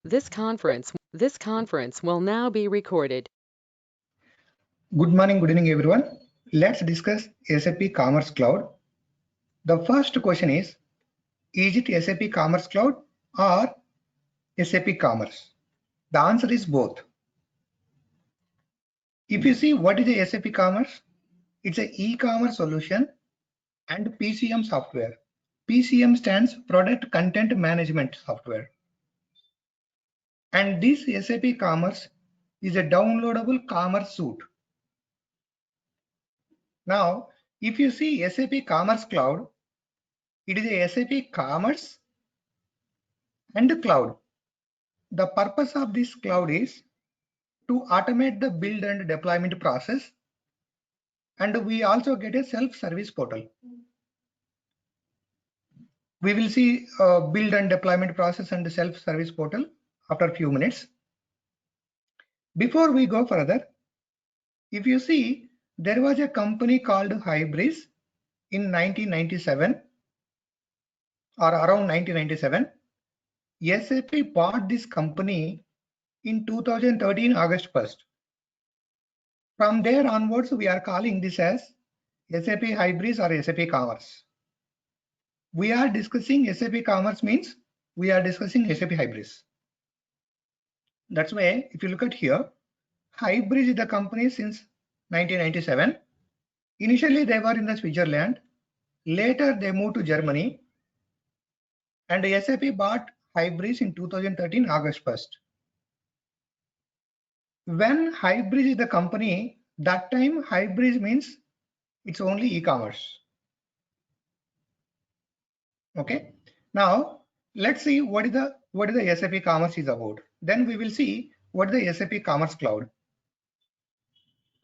This conference will now be recorded. Good morning, good evening, everyone. Let's discuss SAP Commerce Cloud. The first question is it SAP Commerce Cloud or SAP Commerce? The answer is both. If you see what is the SAP Commerce, it's an e-commerce solution and PCM software. PCM stands Product Content Management Software. And this SAP Commerce is a downloadable commerce suite. Now, if you see SAP Commerce Cloud, it is a SAP Commerce and Cloud. The purpose of this cloud is to automate the build and deployment process, and we also get a self-service portal. We will see build and deployment process and the self-service portal after a few minutes. Before we go further, if you see, there was a company called Hybris in 1997 or around 1997. SAP bought this company in 2013 August 1st. From there onwards, we are calling this as SAP Hybris or SAP Commerce. We are discussing SAP Commerce means we are discussing SAP Hybris. That's why if you look at here, Hybris is the company since 1997. Initially they were in the Switzerland. Later they moved to Germany. And SAP bought Hybris in 2013 August 1st. When Hybris is the company, that time Hybris means it's only e-commerce. Okay. Now let's see what is the SAP Commerce is about. Then we will see what is the SAP Commerce Cloud.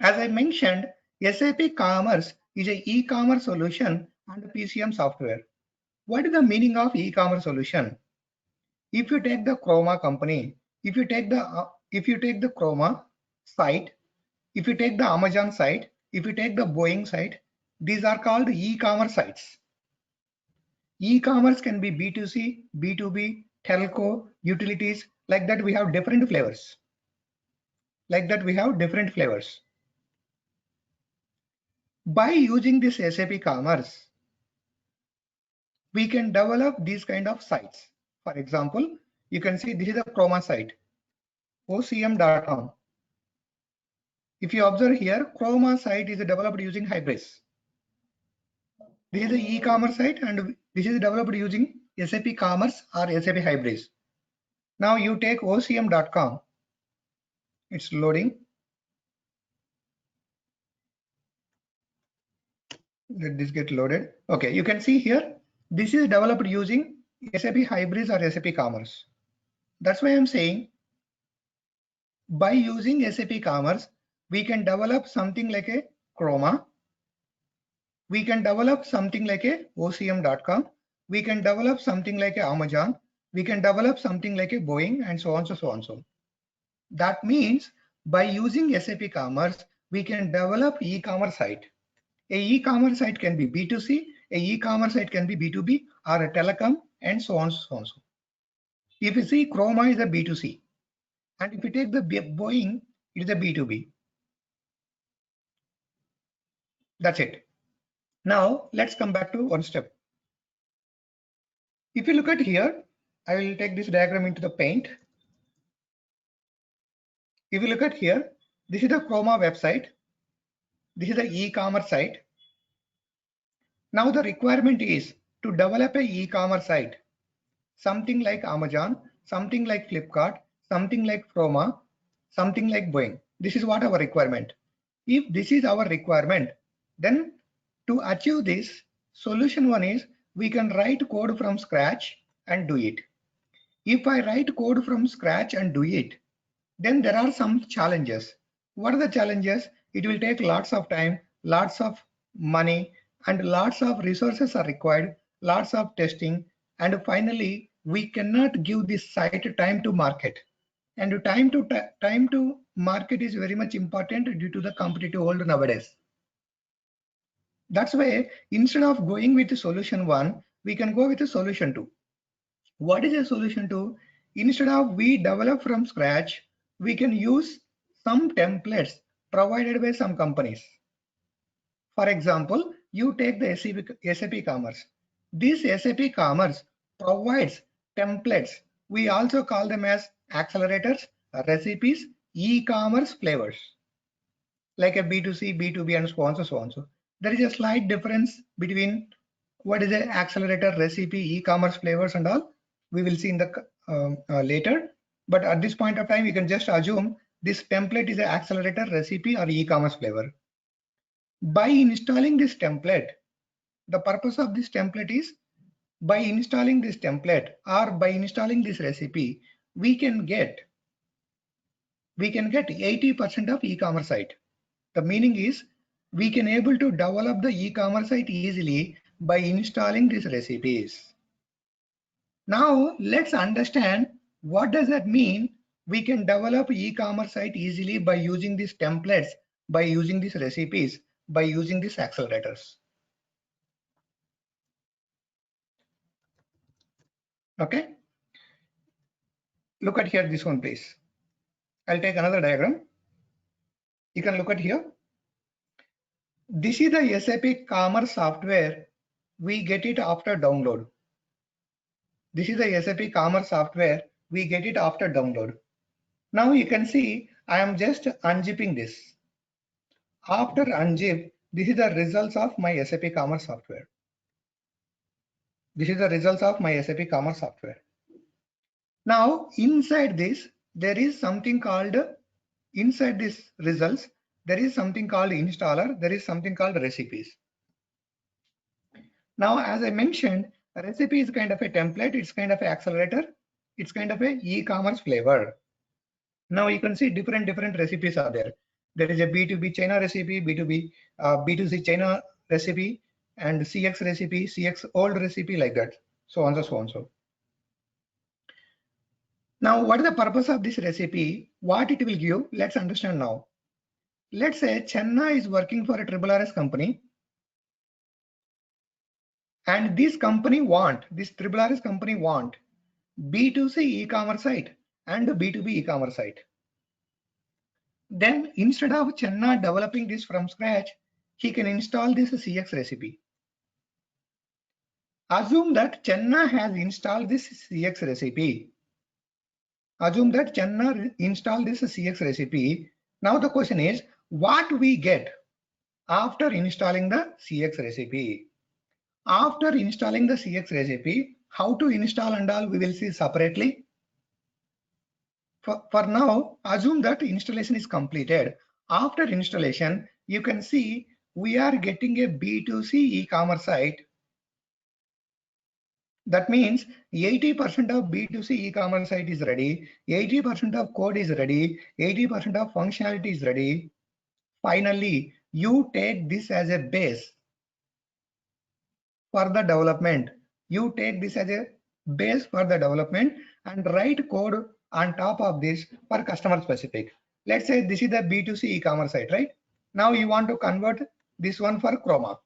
As I mentioned, SAP Commerce is an e-commerce solution and PCM software. What is the meaning of e-commerce solution? If you take the Chroma company, if you take the Chroma site, if you take the Amazon site, if you take the Boeing site, these are called e-commerce sites. E-commerce can be B2C, B2B, telco, utilities. Like that we have different flavors. By using this SAP Commerce, we can develop these kind of sites. For example, you can see this is a Chroma site, ocm.com. If you observe here, Chroma site is developed using Hybris. This is the e-commerce site and this is developed using SAP Commerce or SAP Hybris. Now you take ocm.com. It's loading. Let this get loaded. Okay, you can see here, this is developed using SAP Hybris or SAP Commerce. That's why I'm saying by using SAP Commerce, we can develop something like a Chroma. We can develop something like a ocm.com. We can develop something like a Amazon. We can develop something like a Boeing and so on, so. That means by using SAP Commerce, we can develop e-commerce site. A e-commerce site can be B2C, a e-commerce site can be B2B or a telecom and so on, so. If you see, Chroma is a B2C. And if you take the Boeing, it is a B2B. That's it. Now let's come back to one step. If you look at here, I will take this diagram into the Paint. If you look at here, this is the Chroma website. This is the e-commerce site. Now the requirement is to develop a e-commerce site, something like Amazon, something like Flipkart, something like Chroma, something like Boeing. This is what our requirement. If this is our requirement, then to achieve this, solution one is we can write code from scratch and do it. If I write code from scratch and do it, then there are some challenges. What are the challenges? It will take lots of time, lots of money, and lots of resources are required, lots of testing, and finally we cannot give this site time to market. And time to market is very much important due to the competitive world nowadays. That's why instead of going with the solution one, we can go with the solution two. What is a solution two? instead of we develop from scratch, we can use some templates provided by some companies. For example, you take the SAP Commerce. This SAP Commerce provides templates. We also call them as accelerators, recipes, e-commerce flavors, like a B2C, B2B, and so on, so on. So there is a slight difference between what is an accelerator, recipe, e-commerce flavors and all. We will see in the later. But at this point of time, you can just assume this template is an accelerator, recipe, or e-commerce flavor. By installing this template, the purpose of this template is by installing this template or by installing this recipe, we can get 80% of e-commerce site. The meaning is we can able to develop the e-commerce site easily by installing these recipes. Now let's understand what does that mean. We can develop e-commerce site easily by using these templates, by using these recipes, by using these accelerators. Okay. Look at here, this one, please. I'll take another diagram. You can look at here. This is the SAP Commerce software. We get it after download. This is the SAP Commerce software. We get it after download. Now you can see I am just unzipping this. After unzip, this is the results of my SAP Commerce software. This is the results of my SAP Commerce software. Now inside this, there is something called, inside this results, there is something called installer, there is something called recipes. Now, as I mentioned, a recipe is kind of a template, it's kind of an accelerator, it's kind of a e-commerce flavor. Now you can see different recipes are there. There is a B2B China recipe, B2C China recipe, and CX recipe, CX old recipe, like that, so on, so on, so. Now, what is the purpose of this recipe? What it will give? Let's understand now. Let's say Chenna is working for a RRRS company, and this RRRS company want B2C e-commerce site and B2B e-commerce site. Then instead of Chenna developing this from scratch, he can install this CX recipe. Assume that Chenna has installed this CX recipe. Assume that Chenna installed this CX recipe. Now the question is, what we get after installing the CX recipe? After installing the CX recipe, how to install and all we will see separately. For now, assume that installation is completed. After installation, you can see we are getting a B2C e-commerce site. That means 80% of B2C e-commerce site is ready, 80% of code is ready, 80% of functionality is ready. Finally, you take this as a base for the development. You take this as a base for the development and write code on top of this for customer specific. Let's say this is the B2C e-commerce site, right? Now you want to convert this one for Chroma.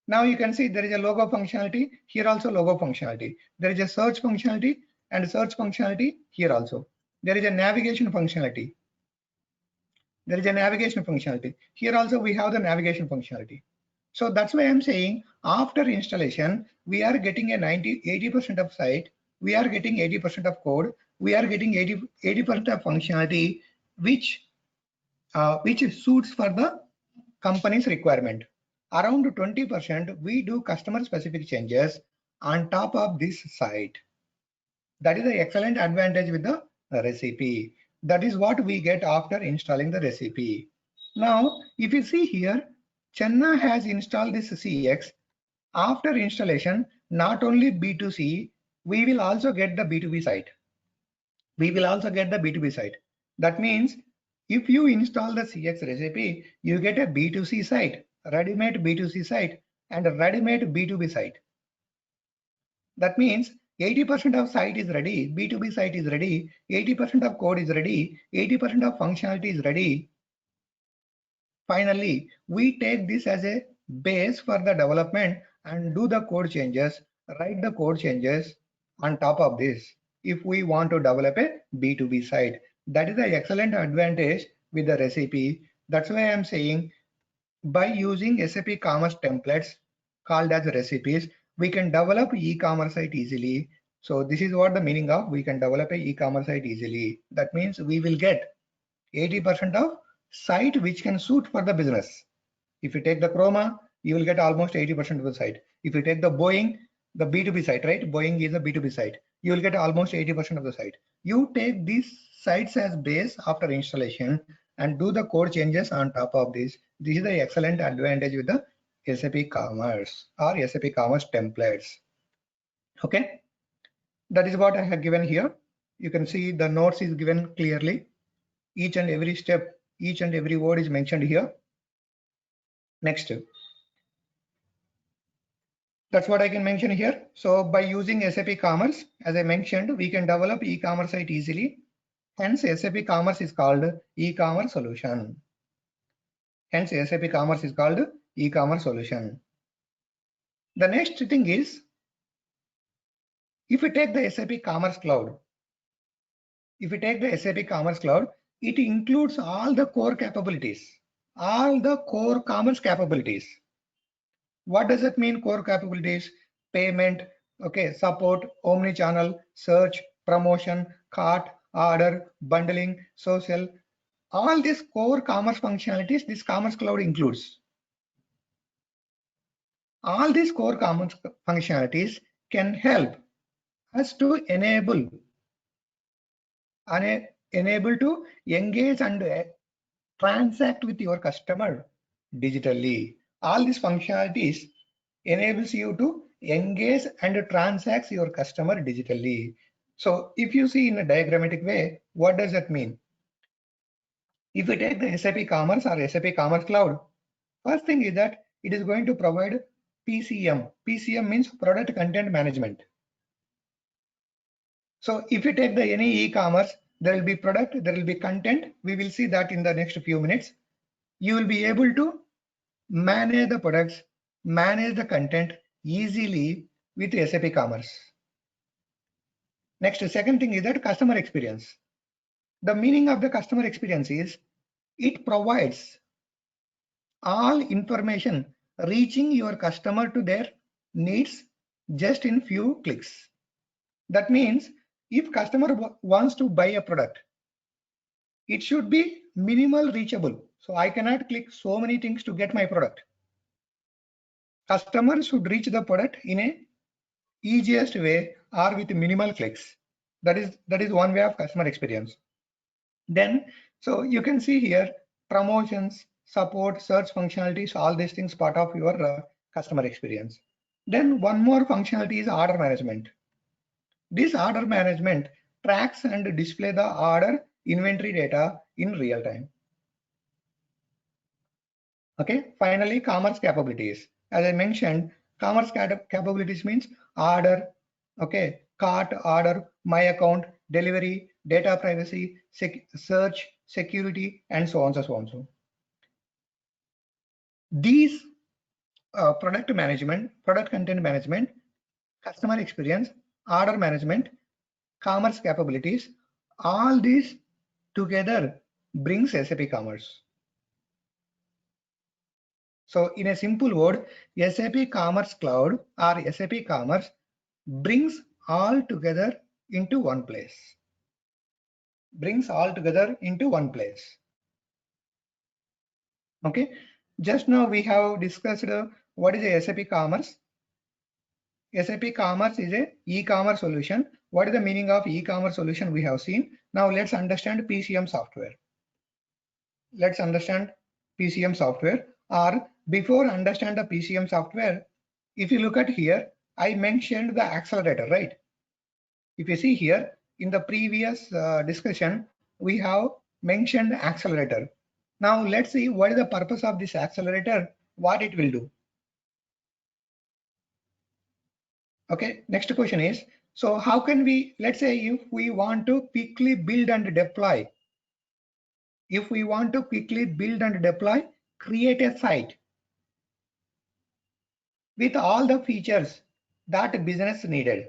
Now you can see there is a logo functionality, here also logo functionality. There is a search functionality and search functionality here also. There is a navigation functionality. There is a navigation functionality. Here also we have the navigation functionality. So that's why I'm saying after installation, we are getting a 80% of site, we are getting 80% of code, we are getting 80% of functionality, which suits for the company's requirement. Around 20% we do customer specific changes on top of this site. That is the excellent advantage with the recipe. That is what we get after installing the recipe. Now, if you see here, Chenna has installed this CX. After installation, not only B2C, we will also get the B2B site. We will also get the B2B site. That means if you install the CX recipe, you get a B2C site, ready-made B2C site and a ready-made B2B site. That means 80% of site is ready, B2B site is ready, 80% of code is ready, 80% of functionality is ready. Finally, we take this as a base for the development and do the code changes, write the code changes on top of this. if we want to develop a B2B site. That is the excellent advantage with the recipe. That's why I'm saying by using SAP Commerce templates called as recipes, we can develop e-commerce site easily. So this is what the meaning of we can develop a e-commerce site easily. That means we will get 80% of site which can suit for the business. If you take the Chroma, you will get almost 80% of the site. If you take the Boeing, the B2B site, right? Boeing is a B2B site. You will get almost 80% of the site. You take these sites as base after installation and do the code changes on top of this. This is the excellent advantage with the SAP Commerce or SAP Commerce templates. Okay, that is what I have given here. You can see the notes is given clearly. Each and every step, each and every word is mentioned here. Next. That's what I can mention here. So by using SAP Commerce, as I mentioned, we can develop e-commerce site easily. Hence, SAP Commerce is called e-commerce solution. Hence, SAP Commerce is called e-commerce solution. The next thing is, if we take the SAP Commerce Cloud, it includes all the core capabilities, all the core commerce capabilities. What does it mean, core capabilities? Payment, okay, support, omni-channel, search, promotion, cart, order, bundling, social. All these core commerce functionalities, this Commerce Cloud includes. All these core commerce functionalities can help us to enable to engage and transact with your customer digitally. All these functionalities enables you to engage and transact your customer digitally. So if you see in a diagrammatic way, what does that mean? If we take the SAP Commerce or SAP Commerce Cloud, first thing is that it is going to provide PCM. PCM means Product Content Management. So if you take the any e-commerce, there will be product, there will be content. We will see that in the next few minutes. You will be able to manage the products, manage the content easily with SAP Commerce. Next, second thing is that customer experience. The meaning of the customer experience is it provides all information reaching your customer to their needs just in few clicks. That means if customer wants to buy a product, it should be minimal reachable. So I cannot click so many things to get my product. Customers should reach the product in a easiest way or with minimal clicks. That is one way of customer experience. Then, so you can see here promotions, support, search functionalities, all these things part of your customer experience. Then one more functionality is order management. This order management tracks and display the order inventory data in real time. Okay, finally, commerce capabilities. As I mentioned, commerce capabilities means order, okay, cart, order, my account, delivery, data privacy, search, security, and so on, so on. So these product management, product content management, customer experience, order management, commerce capabilities, all these together brings SAP Commerce. So in a simple word, SAP Commerce Cloud or SAP Commerce brings all together into one place. Brings all together into one place. Okay, just now we have discussed what is a SAP Commerce. SAP Commerce is a e-commerce solution. What is the meaning of e-commerce solution we have seen. Now let's understand PCM software. Let's understand PCM software, or before understand the PCM software, if you look at here, I mentioned the accelerator, right? If you see here in the previous discussion, we have mentioned accelerator. Now let's see what is the purpose of this accelerator, what it will do. Okay, next question is, so how can we, let's say if we want to quickly build and deploy, create a site with all the features that business needed.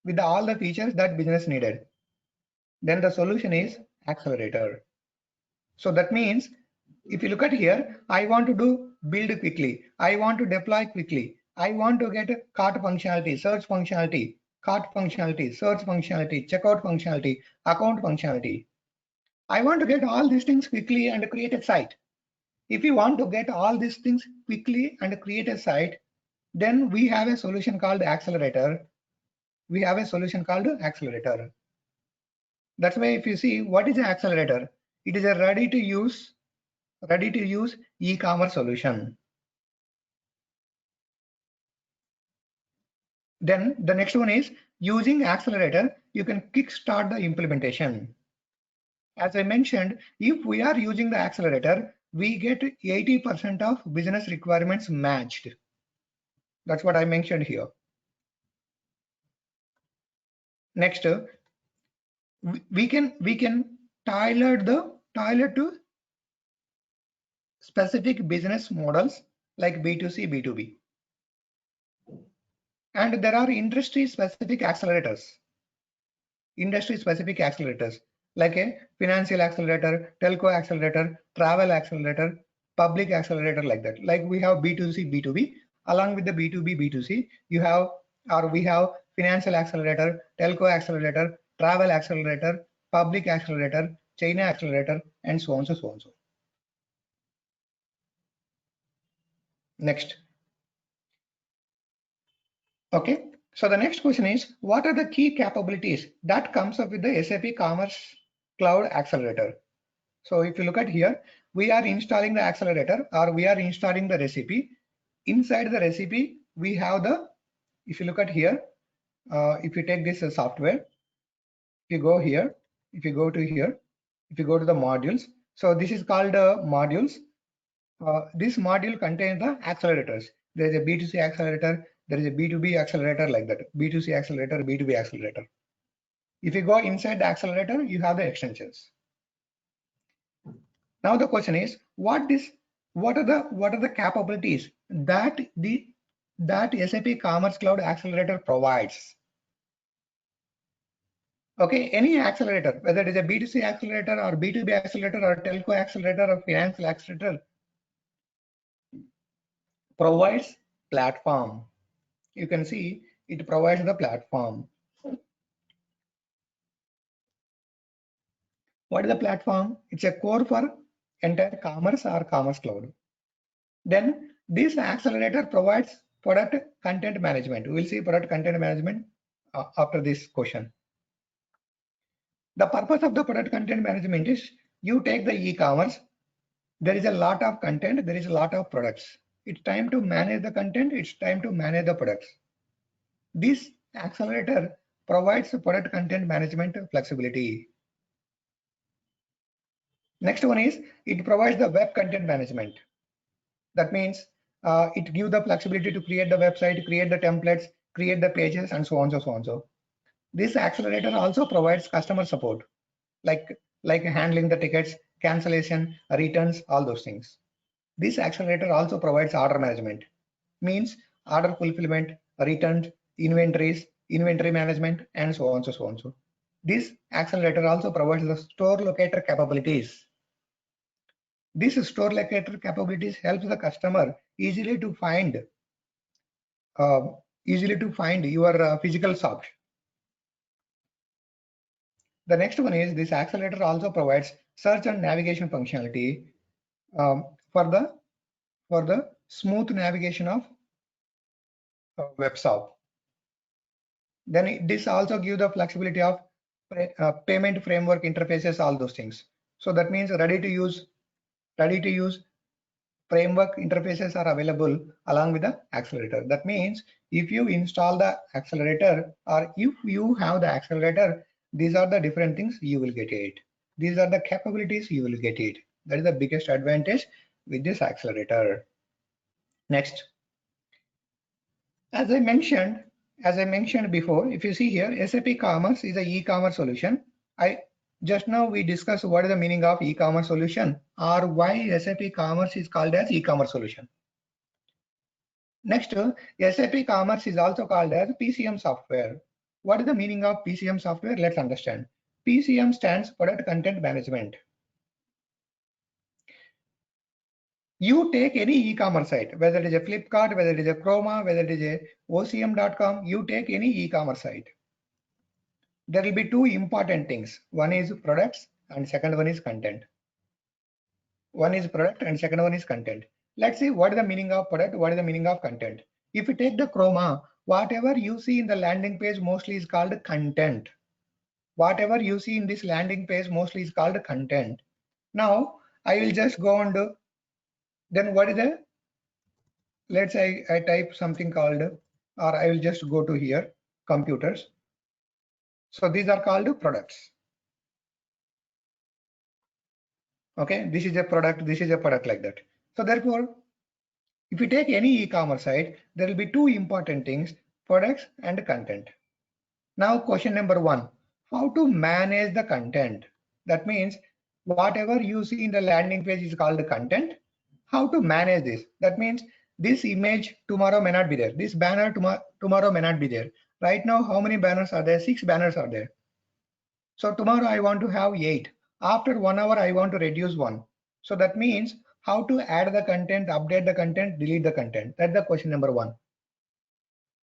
with all the features that business needed. Then the solution is accelerator. So that means if you look at here, I want to do build quickly. I want to deploy quickly. I want to get cart functionality, search functionality, cart functionality, search functionality, checkout functionality, account functionality. I want to get all these things quickly and create a site. If you want to get all these things quickly and create a site, then we have a solution called accelerator. We have a solution called accelerator. That's why if you see what is an accelerator, it is a ready to use e-commerce solution. Then the next one is using accelerator, you can kickstart the implementation. As I mentioned, if we are using the accelerator, we get 80% of business requirements matched. That's what I mentioned here. Next, we can tailor to specific business models like B2C, B2B. And there are industry specific accelerators like a financial accelerator, telco accelerator, travel accelerator, public accelerator, like that. Like we have B2C, B2B. Along with the B2B, B2C, we have financial accelerator, telco accelerator, travel accelerator, public accelerator, China accelerator, and so on, so on. Next. Okay. So the next question is, what are the key capabilities that comes up with the SAP Commerce Cloud Accelerator? So if you look at here, we are installing the accelerator, or we are installing the recipe. Inside the recipe, we have the, if you look at here, if you take this software, if you go here, if you go to here, if you go to the modules, so this is called modules. This module contains the accelerators. There is a B2C accelerator, there is a B2B accelerator, like that. B2C accelerator, B2B accelerator. If you go inside the accelerator, you have the extensions. Now the question is, what are the capabilities that SAP Commerce Cloud Accelerator provides? Okay, any accelerator, whether it is a B2C accelerator or B2B accelerator or telco accelerator or financial accelerator, provides platform. You can see it provides the platform. What is the platform? It's a core for entire commerce or commerce cloud. Then this accelerator provides product content management. We will see product content management after this question. The purpose of the product content management is you take the e-commerce. There is a lot of content. There is a lot of products. It's time to manage the content. It's time to manage the products. This accelerator provides product content management flexibility. Next one is it provides the web content management. That means it gives the flexibility to create the website, create the templates, create the pages, and so on, so on, so. This accelerator also provides customer support, like handling the tickets, cancellation, returns, all those things. This accelerator also provides order management, means order fulfillment, returns, inventories, inventory management, and so on, so on, so. This accelerator also provides the store locator capabilities. This store locator capabilities helps the customer easily to find your physical shop. The next one is this accelerator also provides search and navigation functionality for the smooth navigation of web shop. Then this also gives the flexibility of payment framework interfaces, all those things. So that means ready to use framework interfaces are available along with the accelerator. That means if you install the accelerator or if you have the accelerator, these are the different things you will get it. These are the capabilities you will get it. That is the biggest advantage with this accelerator. Next, as I mentioned before, if you see here, SAP Commerce is an e-commerce solution. Just now we discussed what is the meaning of e-commerce solution or why SAP Commerce is called as e-commerce solution. Next, SAP Commerce is also called as PCM software. What is the meaning of PCM software? Let's understand. PCM stands for Product Content Management. You take any e-commerce site, whether it is a Flipkart, whether it is a Chroma, whether it is a OCM.com, you take any e-commerce site. There will be two important things. One is products and second one is content. One is product and second one is content. Let's see what is the meaning of product, what is the meaning of content. If you take the Chroma, whatever you see in the landing page mostly is called content. Whatever you see in this landing page mostly is called content. Now I will just go and do, then what is the, let's say I type something called, or I will just go to here, computers. So these are called products. Okay, this is a product, this is a product, like that. So therefore, if you take any e-commerce site, there will be two important things, products and content. Now question number one, how to manage the content? That means whatever you see in the landing page is called content. How to manage this? That means this image tomorrow may not be there. This banner tomorrow may not be there. Right now, how many banners are there? 6 banners are there. So tomorrow I want to have 8. After 1 hour, I want to reduce 1. So that means how to add the content, update the content, delete the content. That's the question number one.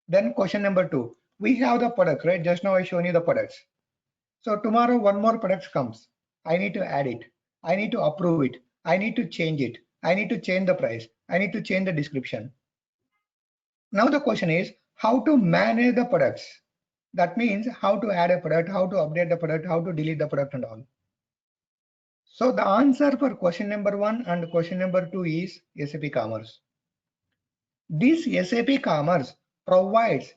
Then question number two, we have the products, right? Just now I shown you the products. So tomorrow one more product comes. I need to add it. I need to approve it. I need to change it. I need to change the price. I need to change the description. Now the question is how to manage the products. That means how to add a product, how to update the product, how to delete the product and all. So the answer for question number one and question number two is SAP Commerce. This SAP Commerce provides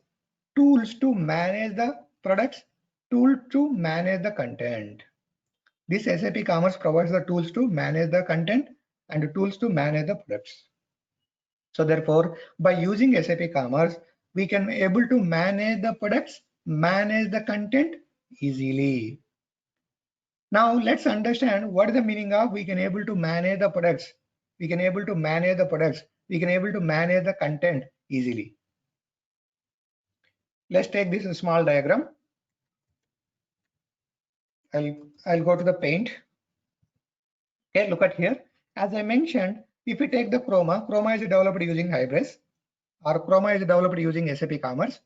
tools to manage the products, tools to manage the content. This SAP Commerce provides the tools to manage the content and tools to manage the products. So therefore, by using SAP Commerce, we can be able to manage the products, manage the content easily. Now let's understand what is the meaning of we can able to manage the products. We can able to manage the products. We can able to manage the content easily. Let's take this small diagram. I'll go to the paint. Okay, look at here. As I mentioned, if we take the Chroma is developed using Hybris, or Chroma is developed using SAP Commerce.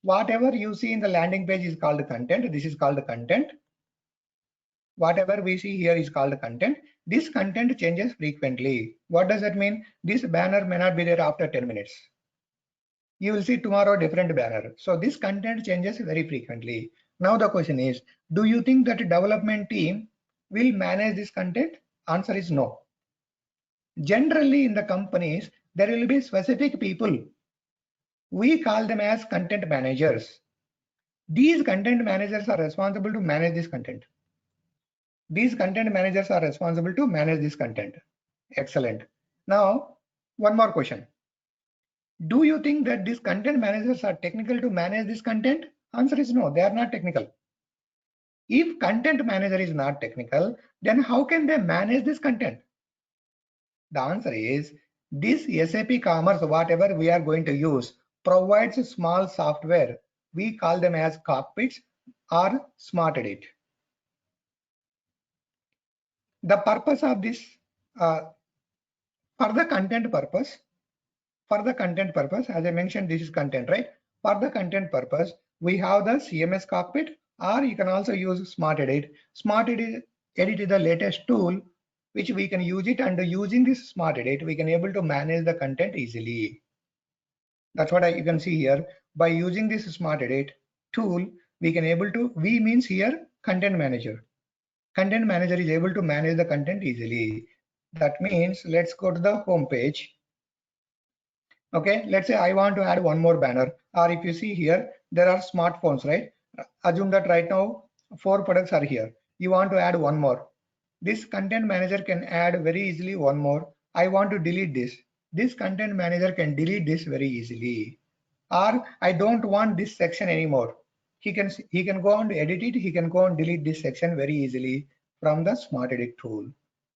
Whatever you see in the landing page is called content. This is called content. Whatever we see here is called content. This content changes frequently. What does that mean? This banner may not be there after 10 minutes. You will see tomorrow different banner. So this content changes very frequently. Now the question is, do you think that development team will manage this content? Answer is no. Generally in the companies, there will be specific people. We call them as content managers. These content managers are responsible to manage this content. These content managers are responsible to manage this content. Excellent. Now, one more question. Do you think that these content managers are technical to manage this content? Answer is no, they are not technical. If content manager is not technical, then how can they manage this content? The answer is this SAP Commerce, whatever we are going to use, provides a small software. We call them as cockpits or smart edit. The purpose of this, for the content purpose, as I mentioned, this is content, right? For the content purpose, we have the CMS cockpit, or you can also use smart edit. Smart edit is the latest tool which we can use it, and using this smart edit, we can able to manage the content easily. That's what you can see here. By using this smart edit tool, we can able to, we means here content manager. Content manager is able to manage the content easily. That means let's go to the home page. Okay, let's say I want to add one more banner, or if you see here, there are smartphones, right? Assume that right now 4 products are here. You want to add one more. This content manager can add very easily one more. I want to delete this. This content manager can delete this very easily. Or I don't want this section anymore. He can go and edit it. He can go and delete this section very easily from the smart edit tool.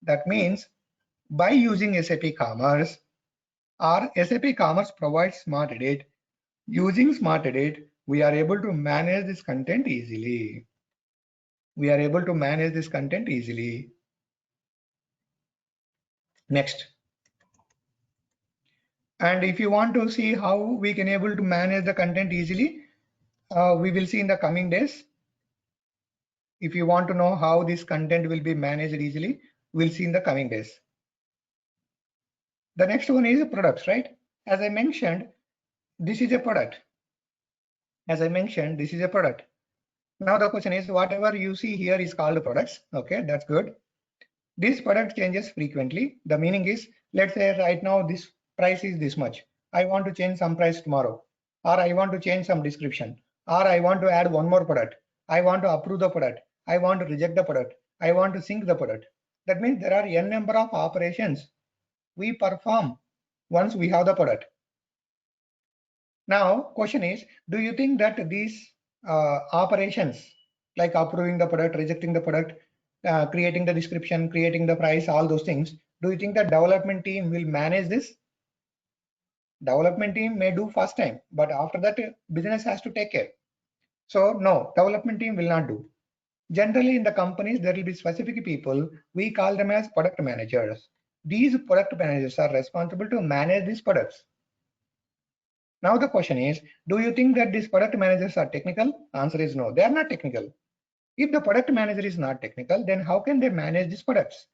That means by using SAP Commerce, or SAP Commerce provides smart edit. Using smart edit, we are able to manage this content easily. We are able to manage this content easily. Next. And if you want to see how we can able to manage the content easily, we will see in the coming days. If you want to know how this content will be managed easily, we'll see in the coming days. The next one is products, right? As I mentioned, this is a product. As I mentioned, this is a product. Now the question is, whatever you see here is called products. Okay, that's good. This product changes frequently. The meaning is, let's say right now this price is this much. I want to change some price tomorrow, or I want to change some description, or I want to add one more product. I want to approve the product. I want to reject the product. I want to sync the product. That means there are n number of operations we perform once we have the product. Now, question is, do you think that these operations like approving the product, rejecting the product, creating the description, creating the price, all those things, do you think that development team will manage this? Development team may do first time, but after that business has to take care. So no, development team will not do. Generally in the companies, there will be specific people, we call them as product managers. These product managers are responsible to manage these products. Now the question is, do you think that these product managers are technical? Answer is no, they are not technical. If the product manager is not technical, then how can they manage these products?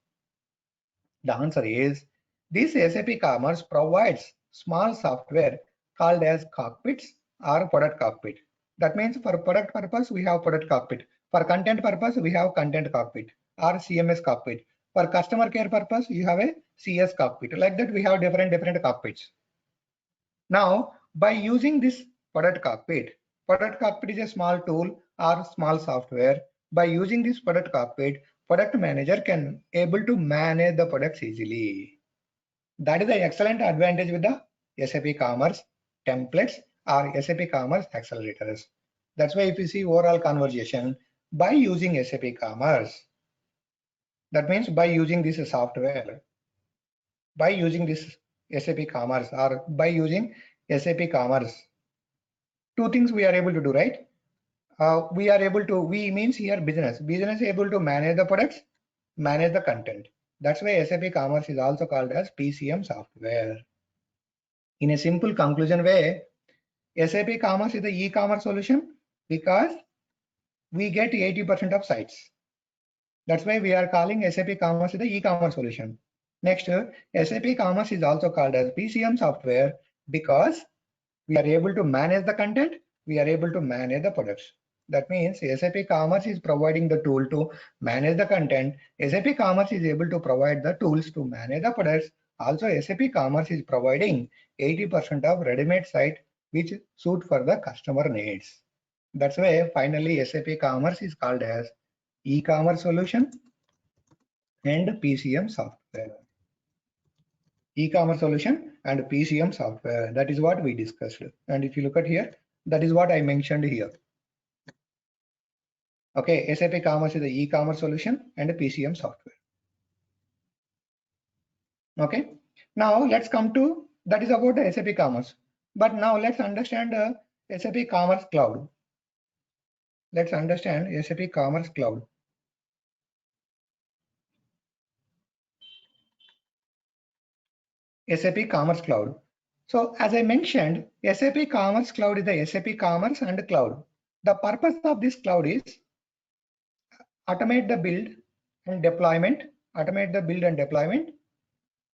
The answer is, this SAP Commerce provides small software called as cockpits or product cockpit. That means for product purpose, we have product cockpit. For content purpose, we have content cockpit or CMS cockpit. For customer care purpose, you have a CS cockpit. Like that, we have different cockpits. Now, by using this product cockpit is a small tool or small software. By using this product cockpit, product manager can able to manage the products easily. That is the excellent advantage with the SAP Commerce templates or SAP Commerce accelerators. That's why if you see overall conversation, by using SAP Commerce, that means by using this software, by using this SAP Commerce or by using SAP Commerce, two things we are able to do, right? We are able to, we means here business able to manage the products, manage the content. That's why SAP Commerce is also called as PCM software. In a simple conclusion way, SAP Commerce is the e-commerce solution because we get 80% of sites. That's why we are calling SAP Commerce the e-commerce solution. Next, SAP Commerce is also called as PCM software because we are able to manage the content, we are able to manage the products. That means SAP Commerce is providing the tool to manage the content. SAP Commerce is able to provide the tools to manage the products. Also, SAP Commerce is providing 80% of ready-made site which suit for the customer needs. That's why finally SAP Commerce is called as e-commerce solution and PCM software. E-commerce solution and PCM software. That is what we discussed. And if you look at here, that is what I mentioned here. Okay, SAP Commerce is the e-commerce solution and a PCM software. Okay, now let's come to, that is about the SAP Commerce. But now let's understand SAP Commerce Cloud. Let's understand SAP Commerce Cloud. SAP Commerce Cloud. So as I mentioned, SAP Commerce Cloud is the SAP Commerce and Cloud. The purpose of this cloud is automate the build and deployment,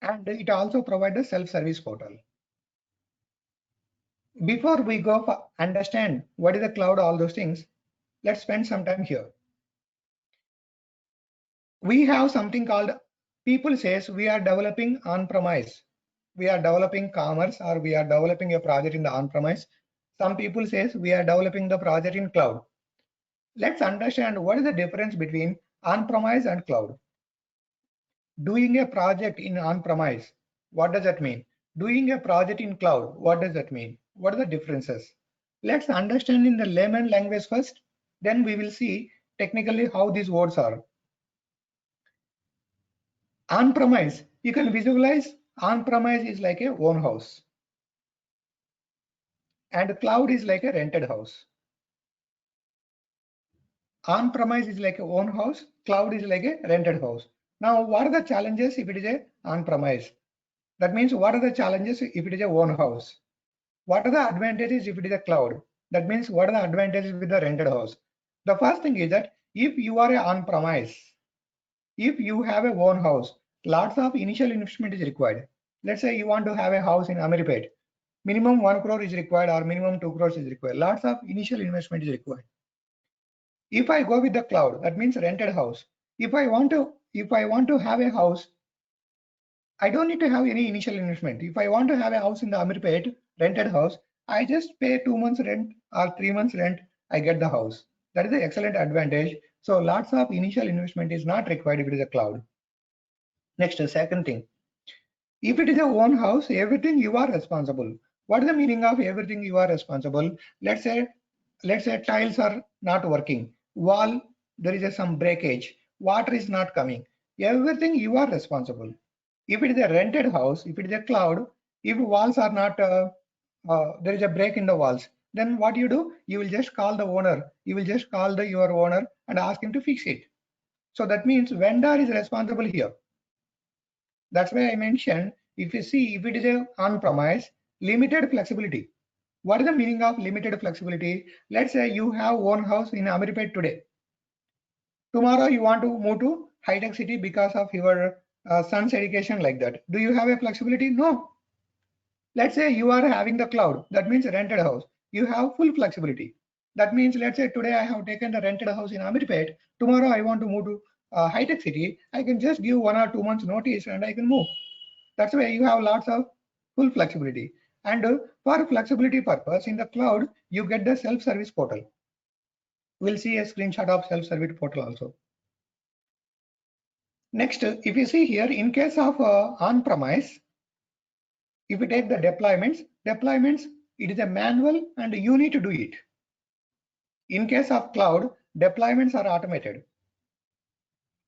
and it also provides a self-service portal. Before we go for understand what is the cloud, all those things, let's spend some time here. We have something called, people says we are developing on-premise. We are developing commerce or we are developing a project in the on-premise. Some people says we are developing the project in cloud. Let's understand what is the difference between on-premise and cloud. Doing a project in on-premise, what does that mean? Doing a project in cloud, what does that mean? What are the differences? Let's understand in the layman language first, then we will see technically how these words are. On-premise, you can visualize on-premise is like a own house. and cloud is like a rented house. On-premise is like a own house, cloud is like a rented house. Now, what are the challenges if it is a on-premise? That means what are the challenges if it is a own house? What are the advantages if it is a cloud? That means what are the advantages with the rented house? The first thing is that if you are a on-premise, if you have a own house, lots of initial investment is required. Let's say you want to have a house in Amirpet. Minimum 1 crore is required or minimum 2 crores is required. Lots of initial investment is required. If I go with the cloud, that means rented house. If I want to have a house, I don't need to have any initial investment. If I want to have a house in the Amirpet, rented house, I just pay 2 months rent or 3 months rent, I get the house. That is an excellent advantage. So lots of initial investment is not required if it is a cloud. Next, second thing, if it is a own house, everything you are responsible. What is the meaning of everything you are responsible? Let's say tiles are not working, wall there is some breakage, water is not coming, everything you are responsible. If it is a rented house, if it is a cloud, if walls are not there is a break in the walls, then what you do, you will just call the owner, you will just call your owner and ask him to fix it. So that means vendor is responsible here. That's why I mentioned, if you see, if it is a on-premise, limited flexibility. What is the meaning of limited flexibility? Let's say you have one house in Amirpet today. Tomorrow you want to move to high-tech city because of your son's education, like that. Do you have a flexibility? No. Let's say you are having the cloud. That means rented house. You have full flexibility. That means, let's say today I have taken the rented house in Amirpet. Tomorrow I want to move to high-tech city. I can just give 1 or 2 months notice and I can move. That's why you have lots of full flexibility. And for flexibility purpose, in the cloud, you get the self-service portal. We'll see a screenshot of self-service portal also. Next, if you see here, in case of on-premise, if you take the deployments, it is a manual and you need to do it. In case of cloud, deployments are automated.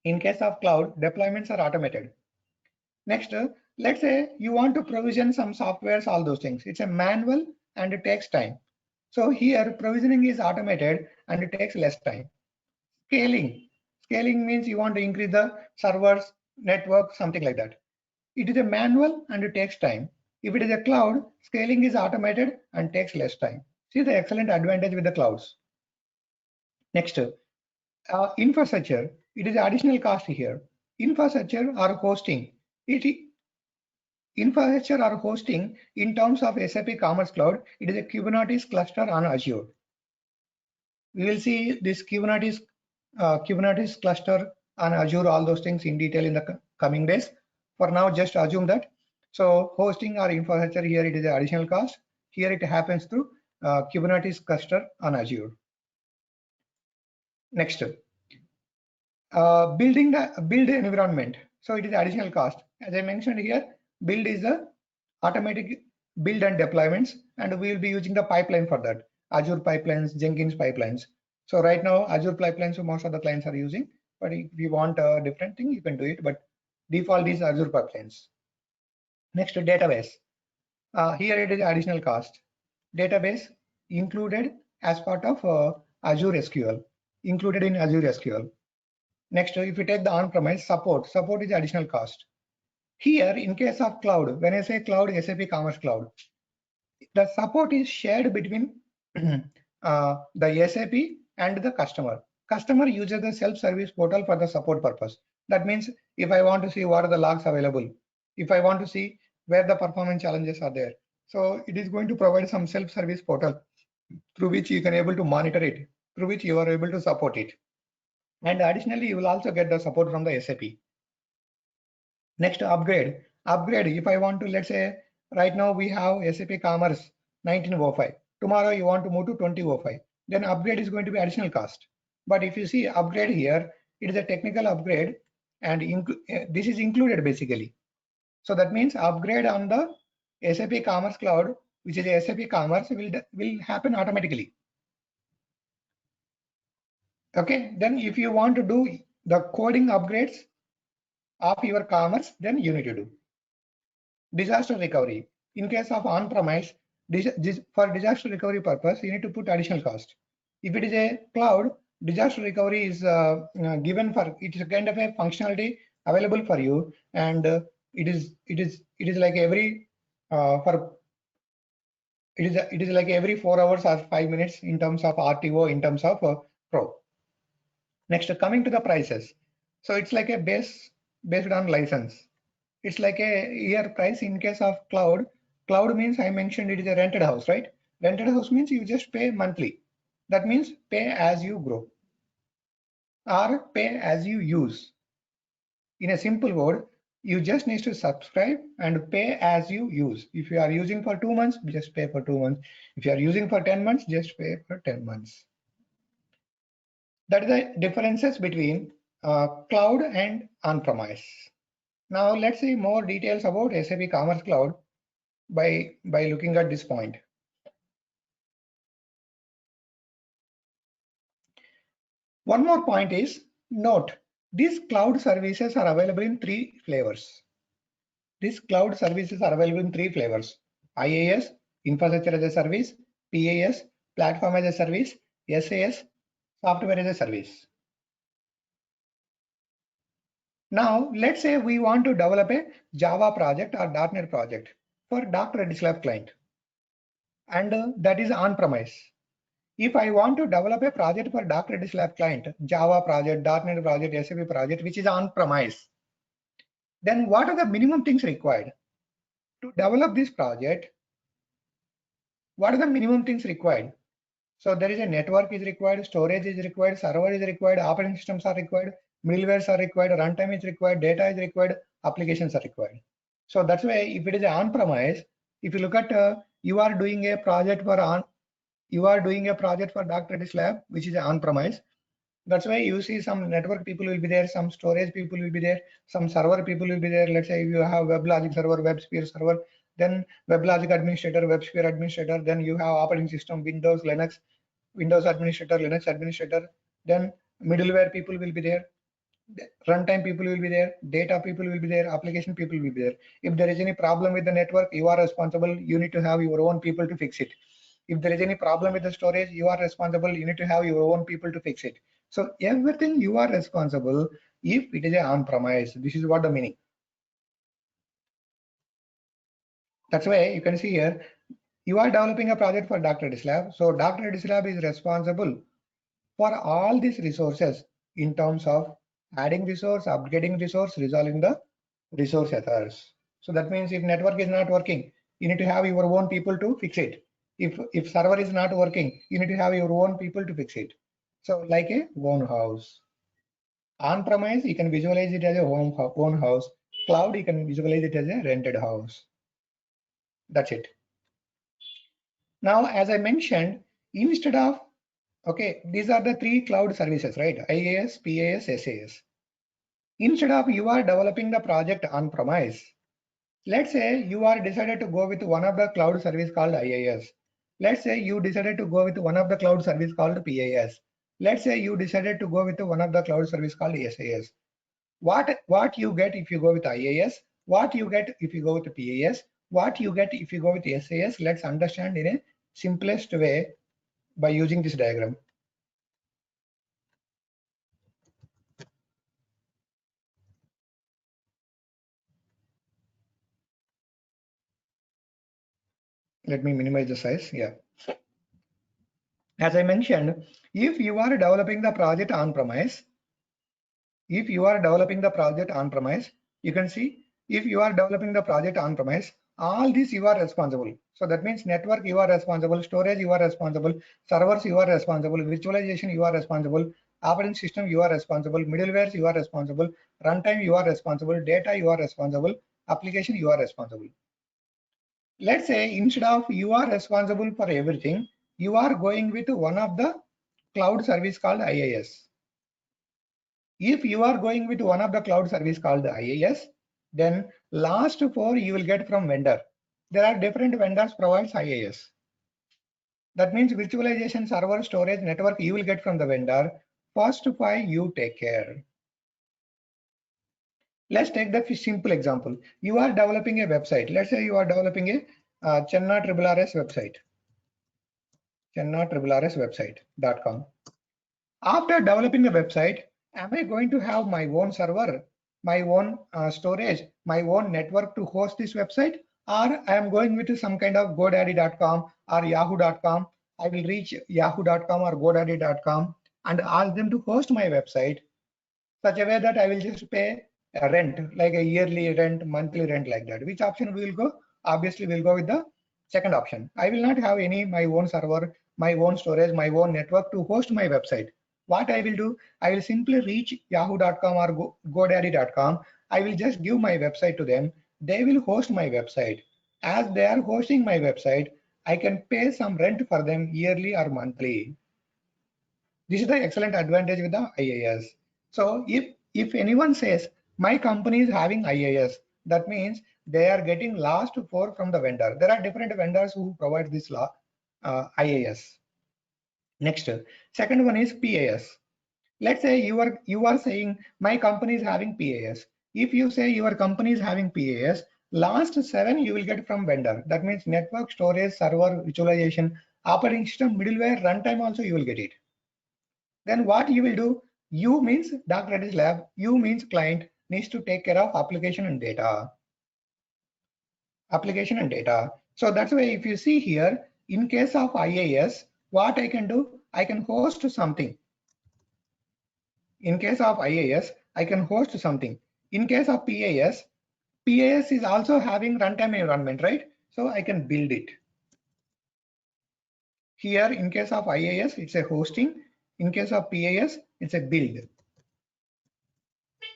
In case of cloud, deployments are automated. Next, let's say you want to provision some softwares, all those things. It's a manual and it takes time. So here provisioning is automated and it takes less time. Scaling means you want to increase the servers, network, something like that. It is a manual and it takes time. If it is a cloud, scaling is automated and takes less time. See the excellent advantage with the clouds. Next, infrastructure. It is additional cost here. Infrastructure or hosting. Infrastructure or hosting in terms of SAP Commerce Cloud, it is a Kubernetes cluster on Azure. We will see this Kubernetes cluster on Azure, all those things in detail in the coming days. For now, just assume that. So hosting or infrastructure here, it is an additional cost. Here it happens through Kubernetes cluster on Azure. Next, build environment. So it is additional cost. As I mentioned here, build is the automatic build and deployments, and we will be using the pipeline for that. Azure pipelines, Jenkins pipelines. So right now, Azure pipelines, most of the clients are using, but if you want a different thing, you can do it, but default is Azure pipelines. Next, database. Here it is additional cost. Database included as part of Azure SQL, included in Azure SQL. Next, if you take the on-premise, support is additional cost. Here, in case of cloud, when I say cloud, SAP Commerce Cloud, the support is shared between the SAP and the customer. Customer uses the self-service portal for the support purpose. That means if I want to see what are the logs available, if I want to see where the performance challenges are there, so it is going to provide some self-service portal through which you can able to monitor it, through which you are able to support it. And additionally, you will also get the support from the SAP. Next, upgrade. If I want to, let's say, right now we have SAP Commerce 1905. Tomorrow you want to move to 2005. Then upgrade is going to be additional cost. But if you see upgrade here, it is a technical upgrade, and this is included basically. So that means upgrade on the SAP Commerce Cloud, which is SAP Commerce, will happen automatically. Okay, then if you want to do the coding upgrades of your commerce, then you need to do disaster recovery. In case of on-premise, For disaster recovery purpose, you need to put additional cost. If it is a cloud, disaster recovery is given for, it is a kind of a functionality available for you, and it is like every for it is like every 4 hours or 5 minutes in terms of RTO, in terms of Pro. Next, coming to the prices. So it's like a based on license. It's like a year price in case of cloud. Cloud means I mentioned it is a rented house, right? Rented house means you just pay monthly. That means pay as you grow or pay as you use. In a simple word, you just need to subscribe and pay as you use. If you are using for 2 months, just pay for 2 months. If you are using for 10 months, just pay for 10 months. That is the differences between cloud and on-premise. Now let's see more details about SAP Commerce Cloud by looking at this point. One more point is, note, these cloud services are available in 3 flavors. These cloud services are available in 3 flavors: IaaS, Infrastructure as a Service; PaaS, Platform as a Service; SaaS, Software as a Service. Now, let's say we want to develop a Java project or .NET project for Dr. Reddy's Lab client, and that is on-premise. If I want to develop a project for Dr. Reddy's Lab client, Java project, .NET project, SAP project, which is on-premise, then what are the minimum things required? To develop this project, what are the minimum things required? So there is a network is required, storage is required, server is required, operating systems are required, middlewares are required, runtime is required, data is required, applications are required. So that's why if it is on-premise, if you look at you are doing a project for Dr. Reddy's Lab, which is on-premise. That's why you see some network people will be there, some storage people will be there, some server people will be there. Let's say you have WebLogic server, WebSphere server, then WebLogic administrator, WebSphere administrator, then you have operating system, Windows, Linux, Windows administrator, Linux administrator, then middleware people will be there, runtime people will be there, data people will be there, application people will be there. If there is any problem with the network, you are responsible. You need to have your own people to fix it. If there is any problem with the storage, you are responsible. You need to have your own people to fix it. So everything you are responsible if it is a on-premise. This is what the meaning. That's why you can see here, you are developing a project for Dr. Reddy's Lab. So Dr. Reddy's Lab is responsible for all these resources in terms of adding resource, upgrading resource, resolving the resource errors. So that means if network is not working, you need to have your own people to fix it. If server is not working, you need to have your own people to fix it. So like a own house. On-premise, you can visualize it as a own house. Cloud, you can visualize it as a rented house. That's it. Now, as I mentioned, instead of, okay, these are the 3 cloud services, right? IaaS, PaaS, SaaS. Instead of you are developing the project on-premise, let's say you are decided to go with one of the cloud service called IaaS. Let's say you decided to go with one of the cloud service called PaaS. Let's say you decided to go with one of the cloud service called SaaS. What you get if you go with IaaS? What you get if you go with PaaS? What you get if you go with SaaS? Let's understand in a simplest way by using this diagram. Let me minimize the size. Yeah. As I mentioned, if you are developing the project on-premise, you can see if you are developing the project on-premise, all this you are responsible. So that means network you are responsible, storage you are responsible, servers you are responsible, virtualization you are responsible, operating system you are responsible, middlewares you are responsible, runtime you are responsible, data you are responsible, application you are responsible. Let's say instead of you are responsible for everything, you are going with one of the cloud service called IaaS. If you are going with one of the cloud service called the IaaS, then last 4 you will get from vendor. There are different vendors provides IaaS. That means virtualization, server, storage, network you will get from the vendor. First 5 you take care. Let's take the simple example. You are developing a website. Let's say you are developing a Chenna website, chenna.website.com. After developing the website, am I going to have my own server, my own storage, my own network to host this website, or I am going with some kind of GoDaddy.com or Yahoo.com? I will reach Yahoo.com or GoDaddy.com and ask them to host my website such a way that I will just pay a rent, like a yearly rent, monthly rent, like that. Which option we will go? Obviously, we'll go with the second option. I will not have any my own server, my own storage, my own network to host my website. What I will do, I will simply reach yahoo.com or godaddy.com. I will just give my website to them. They will host my website. As they are hosting my website, I can pay some rent for them yearly or monthly. This is the excellent advantage with the IaaS. So if anyone says my company is having IaaS, that means they are getting last four from the vendor. There are different vendors who provide this IaaS. Next, second one is PaaS. Let's say you are saying my company is having PaaS. If you say your company is having PaaS, last seven you will get from vendor. That means network, storage, server, virtualization, operating system, middleware, runtime also you will get it. Then what you will do? You means Dr. Reddy's lab, you means client needs to take care of application and data. Application and data. So that's why if you see here, in case of IaaS, what I can do, I can host something. In case of IaaS, I can host something. In case of PaaS, PaaS is also having runtime environment, right? So I can build it. Here, in case of IaaS, it's a hosting. In case of PaaS, it's a build.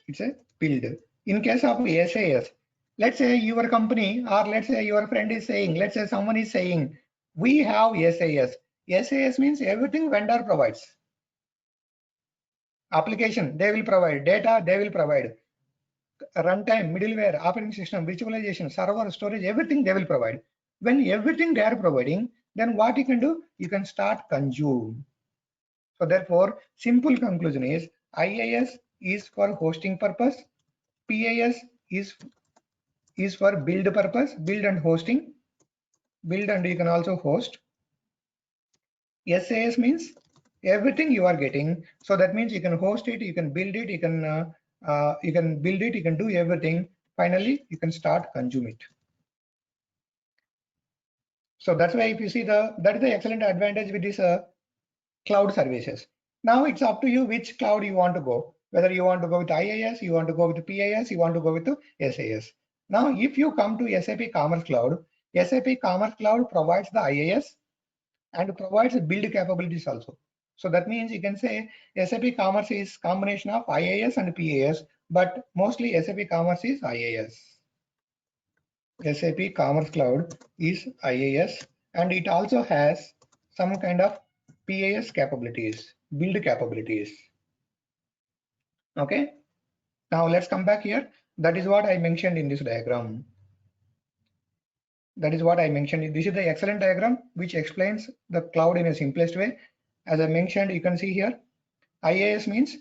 It's a build. In case of SAS, let's say your company or let's say your friend is saying, let's say someone is saying, we have SAS. SAS means everything vendor provides. Application, they will provide. Data, they will provide. Runtime, middleware, operating system, virtualization, server, storage, everything they will provide. When everything they are providing, then what you can do? You can start consume. So therefore, simple conclusion is IaaS is for hosting purpose. PaaS is for build purpose, build and hosting. Build and you can also host. SAS means everything you are getting. So that means you can host it, you can build it, you can build it, you can do everything. Finally, you can start consume it. So that's why if you see that is the excellent advantage with this cloud services. Now it's up to you which cloud you want to go. Whether you want to go with IaaS, you want to go with PaaS, you want to go with SAS. Now, if you come to SAP Commerce Cloud provides the IaaS and provides build capabilities also. So that means you can say SAP Commerce is combination of IaaS and PaaS, but mostly SAP Commerce is IaaS. SAP Commerce Cloud is IaaS and it also has some kind of PaaS capabilities, build capabilities. Okay. Now let's come back here. That is what I mentioned in this diagram. That is what I mentioned. This is the excellent diagram which explains the cloud in a simplest way. As I mentioned, you can see here, IaaS means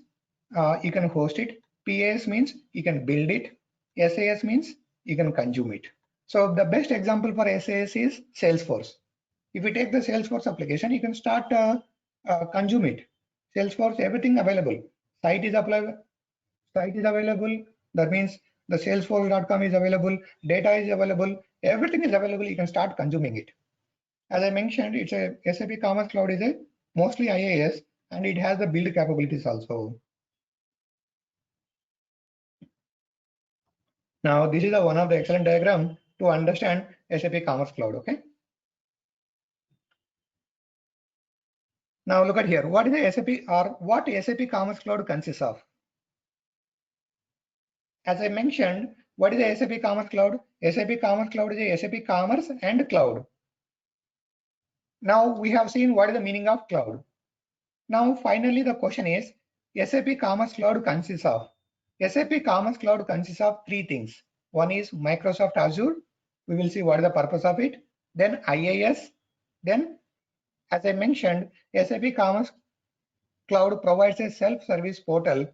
you can host it. PaaS means you can build it. SAS means you can consume it. So the best example for SAS is Salesforce. If you take the Salesforce application, you can start consume it. Salesforce, everything available. Site is available. That means the salesforce.com is available, data is available, everything is available. You can start consuming it. As I mentioned, it's a SAP Commerce Cloud is a mostly IaaS and it has the build capabilities also. Now, this is one of the excellent diagram to understand SAP Commerce Cloud. Okay. Now look at here. What is the SAP or what SAP Commerce Cloud consists of? As I mentioned, what is the SAP Commerce Cloud? SAP Commerce Cloud is a SAP Commerce and Cloud. Now we have seen what is the meaning of cloud. Now finally the question is SAP Commerce Cloud consists of. SAP Commerce Cloud consists of three things. One is Microsoft Azure. We will see what is the purpose of it. Then IaaS. Then as I mentioned, SAP Commerce Cloud provides a self-service portal.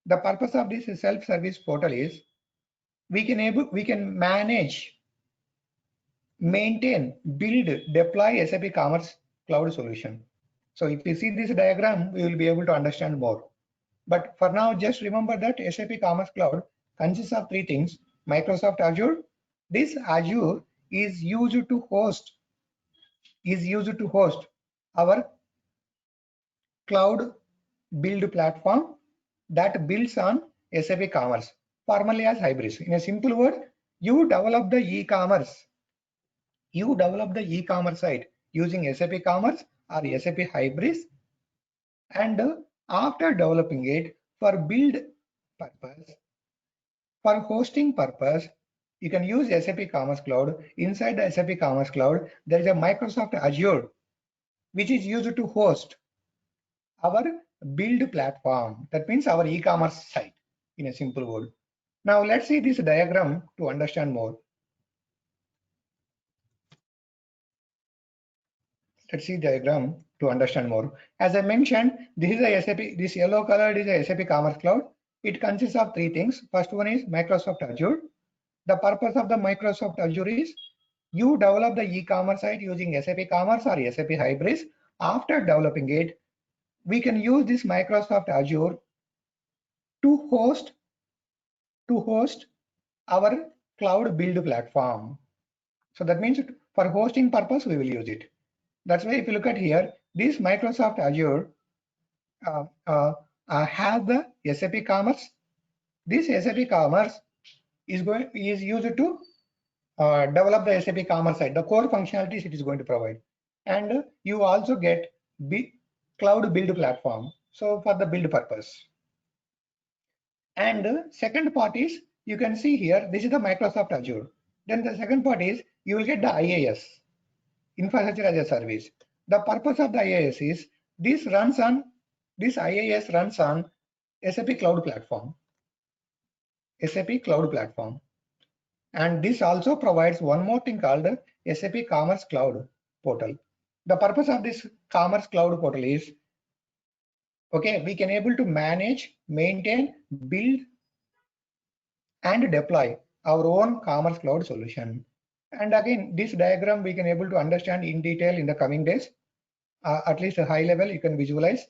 The purpose of this self-service portal is we can manage maintain, build, deploy SAP Commerce Cloud solution. So if you see this diagram, we will be able to understand more. But for now, just remember that SAP Commerce Cloud consists of three things. Microsoft Azure. This Azure is used to host our cloud build platform that builds on SAP Commerce, formerly as Hybris. In a simple word, you develop the e-commerce site using SAP Commerce or SAP Hybris, and after developing it for build purpose, for hosting purpose, you can use SAP Commerce Cloud. Inside the SAP Commerce Cloud, there is a Microsoft Azure, which is used to host our build platform. That means our e-commerce site, in a simple word. Now let's see this diagram to understand more. Let's see diagram to understand more. As I mentioned, this is a SAP, this yellow colored is a SAP Commerce Cloud. It consists of three things. First one is Microsoft Azure. The purpose of the Microsoft Azure is you develop the e-commerce site using SAP Commerce or SAP Hybris. After developing it, we can use this Microsoft Azure to host our cloud build platform. So that means for hosting purpose, we will use it. That's why if you look at here, this Microsoft Azure has the SAP Commerce. This SAP Commerce is used to develop the SAP Commerce site, the core functionalities it is going to provide. And you also get cloud build platform, so for the build purpose. And second part is, you can see here, this is the Microsoft Azure. Then the second part is, you will get the IaaS, Infrastructure as a Service. The purpose of the IaaS is, this IaaS runs on SAP Cloud Platform. SAP Cloud Platform. And this also provides one more thing called SAP Commerce Cloud Portal. The purpose of this Commerce Cloud Portal is, okay, we can able to manage, maintain, build, and deploy our own Commerce Cloud solution. And again, this diagram we can able to understand in detail in the coming days. At least a high level, you can visualize.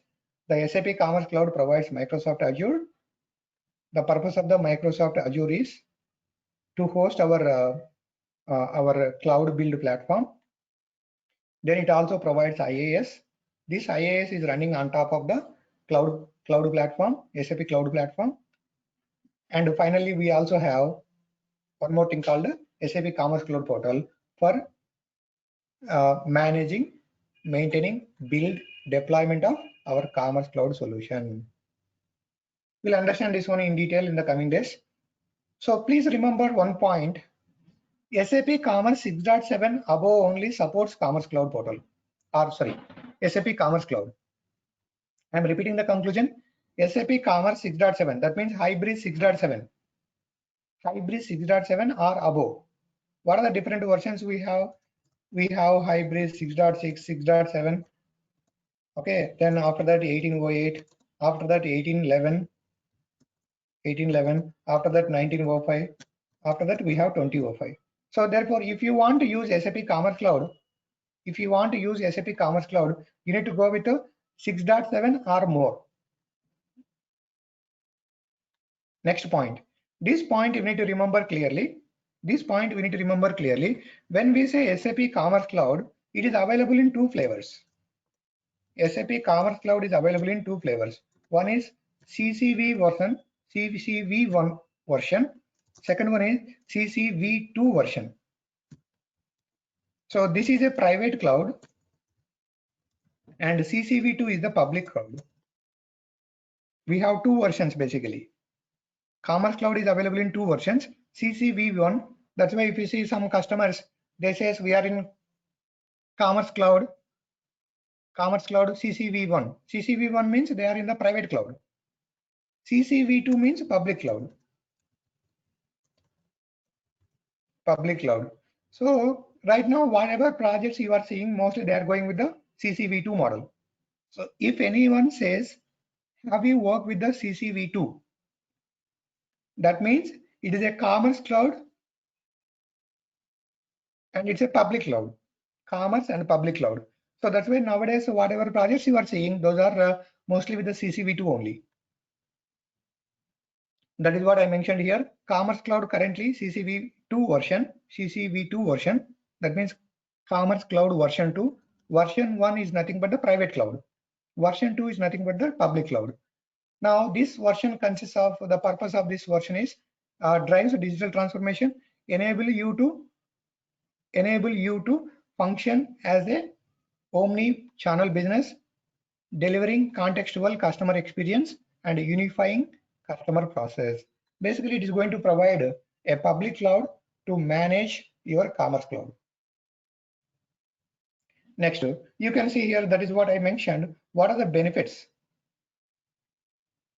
The SAP Commerce Cloud provides Microsoft Azure. The purpose of the Microsoft Azure is to host our cloud build platform. Then it also provides IaaS. This IaaS is running on top of the cloud platform, SAP Cloud Platform. And finally, we also have one more thing called SAP Commerce Cloud Portal for managing, maintaining, build, deployment of our Commerce Cloud solution. We'll understand this one in detail in the coming days. So please remember one point. SAP Commerce 6.7 above only supports Commerce Cloud Portal, or sorry, SAP Commerce Cloud. I'm repeating the conclusion. SAP Commerce 6.7, that means Hybris 6.7. Hybris 6.7 or above. What are the different versions we have? We have Hybris 6.6, 6.7. Okay, then after that 1808, after that 1811, after that 1905, after that we have 2005. So therefore, if you want to use SAP Commerce Cloud, you need to go with a 6.7 or more. Next point. This point you need to remember clearly. When we say SAP Commerce Cloud, it is available in two flavors. SAP Commerce Cloud is available in two flavors. One is CCV version, CCV1 version. Second one is CCV2 version. So this is a private cloud and CCV2 is the public cloud. We have two versions basically. Commerce Cloud is available in two versions. CCV1, that's why if you see some customers, they say we are in Commerce Cloud CCV1. CCV1 means they are in the private cloud. CCV2 means public cloud. So right now, whatever projects you are seeing, mostly they are going with the CCV2 model. So if anyone says, have you worked with the CCV2? That means it is a Commerce Cloud and it's a public cloud, commerce and public cloud. So that's why nowadays whatever projects you are seeing, those are mostly with the CCV2 only. That is what I mentioned here. Commerce Cloud currently CCV2 version. That means Commerce Cloud version 2. Version 1 is nothing but the private cloud. Version 2 is nothing but the public cloud. Now this version consists of, the purpose of this version is drives digital transformation, enable you to function as a omni-channel business, delivering contextual customer experience and unifying customer process. Basically, it is going to provide a public cloud to manage your commerce cloud. Next, you can see here, that is what I mentioned. What are the benefits?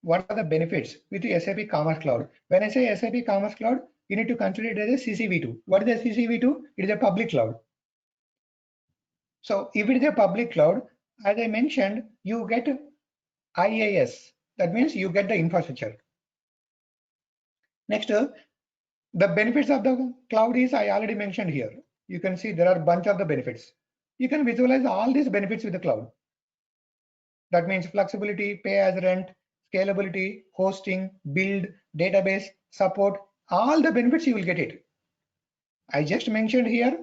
What are the benefits with the SAP Commerce Cloud? When I say SAP Commerce Cloud, you need to consider it as a CCV2. What is a CCV2? It is a public cloud. So if it is a public cloud, as I mentioned, you get IaaS. That means you get the infrastructure. Next, the benefits of the cloud is I already mentioned here. You can see there are a bunch of the benefits. You can visualize all these benefits with the cloud. That means flexibility, pay as rent, scalability, hosting, build, database, support, all the benefits you will get it. I just mentioned here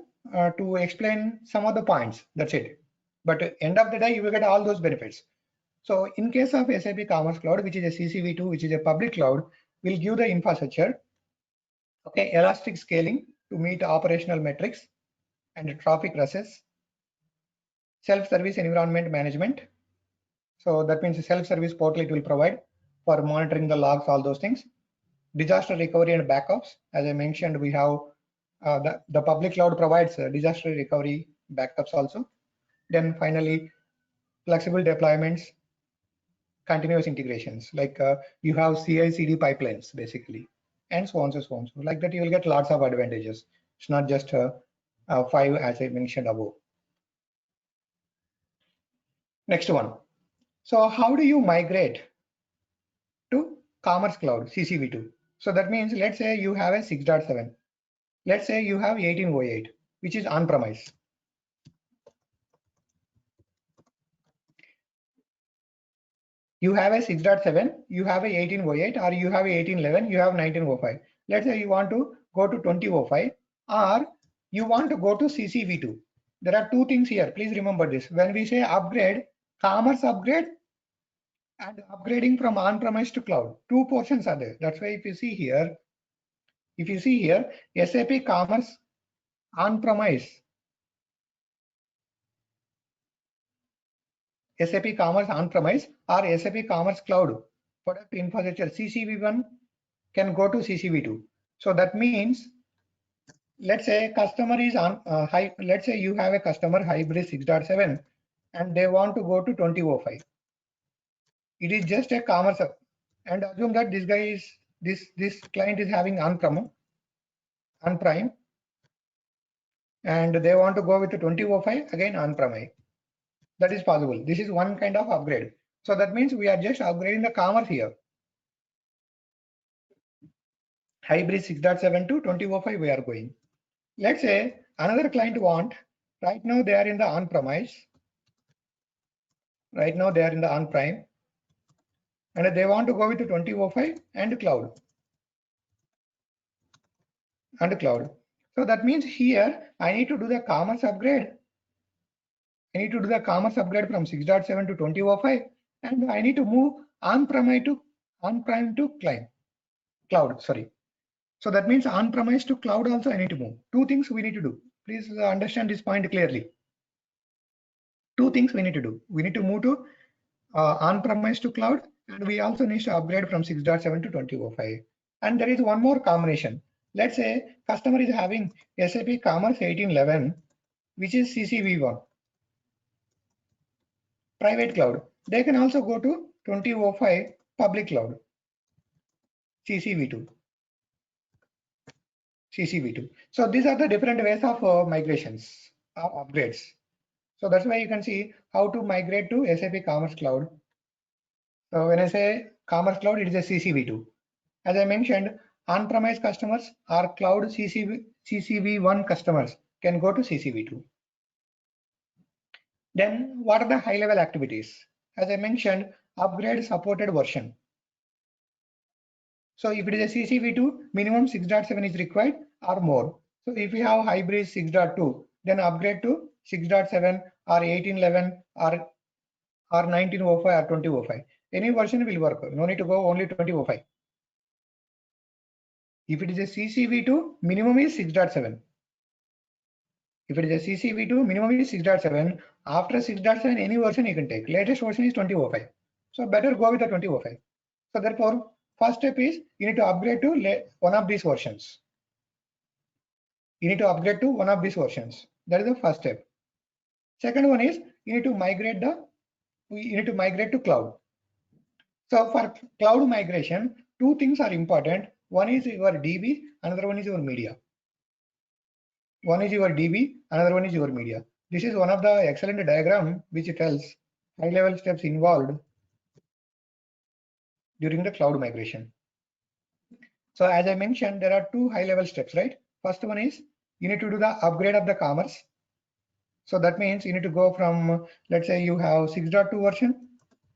to explain some of the points. That's it. But at the end of the day, you will get all those benefits. So in case of SAP Commerce Cloud, which is a CCV2, which is a public cloud, will give the infrastructure, okay, elastic scaling to meet operational metrics and traffic process, self-service environment management. So that means a self-service portal it will provide for monitoring the logs, all those things. Disaster recovery and backups. As I mentioned, we have the public cloud provides disaster recovery backups also. Then finally, flexible deployments, continuous integrations, like you have CI/CD pipelines basically, and so on and so on. So like that, you will get lots of advantages. It's not just 5 as I mentioned above. Next one. So how do you migrate to Commerce Cloud CCV2? So that means, let's say you have a 6.7. Let's say you have 1808, which is on-premise. You have a 6.7, you have a 1808, or you have a 1811, you have 1905. Let's say you want to go to 2005, or you want to go to CCV2. There are two things here. Please remember this. When we say upgrade, commerce upgrade and upgrading from on-premise to cloud, two portions are there. That's why if you see here, SAP Commerce on-premise, SAP Commerce on-premise or SAP Commerce Cloud product infrastructure CCV1 can go to CCV2. So that means, let's say customer is on let's say you have a customer hybrid 6.7 and they want to go to 2005. It is just a commerce, and assume that this guy is this client is having on-prime, and they want to go with the 2005 again on-prime. That is possible. This is one kind of upgrade. So that means we are just upgrading the commerce here. Hybrid 6.7 to 2005 we are going. Let's say another client want, right now they are in the on-premise. Right now they are in the on-prime, and they want to go with the 2005 and cloud. So that means here I need to do the commerce upgrade. I need to do the commerce upgrade from 6.7 to 2005, and I need to move on-prime to cloud. Sorry. So that means on-premise to cloud also I need to move. Two things we need to do. Please understand this point clearly. Two things we need to do. We need to move to on-premise to cloud, and we also need to upgrade from 6.7 to 2005. And there is one more combination. Let's say customer is having SAP Commerce 1811, which is CCV1, private cloud. They can also go to 2005 public cloud, CCV2. So these are the different ways of migrations or upgrades. So that's why you can see how to migrate to SAP Commerce Cloud. So when I say Commerce Cloud, it is a CCV2. As I mentioned, on-premise customers are cloud CCV1 customers. can go to CCV2. Then what are the high-level activities? As I mentioned, upgrade supported version. So if it is a CCV2, minimum 6.7 is required or more. So if you have hybrid 6.2, then upgrade to 6.7 or 18.11 or 19.05 or 20.05. Any version will work. No need to go only 20.05. If it is a CCV2, minimum is 6.7. If it is a CCV2, minimum is 6.7. After 6.7, any version you can take. Latest version is 20.05. So better go with the 20.05. So therefore, first step is you need to upgrade to one of these versions. You need to upgrade to one of these versions. That is the first step. Second one is you need to migrate to cloud. So for cloud migration, two things are important. One is your DB, another one is your media. One is your DB, another one is your media. This is one of the excellent diagram which tells high-level steps involved during the cloud migration. So as I mentioned, there are two high-level steps, right? First one is you need to do the upgrade of the commerce. So that means you need to go from, let's say you have 6.2 version,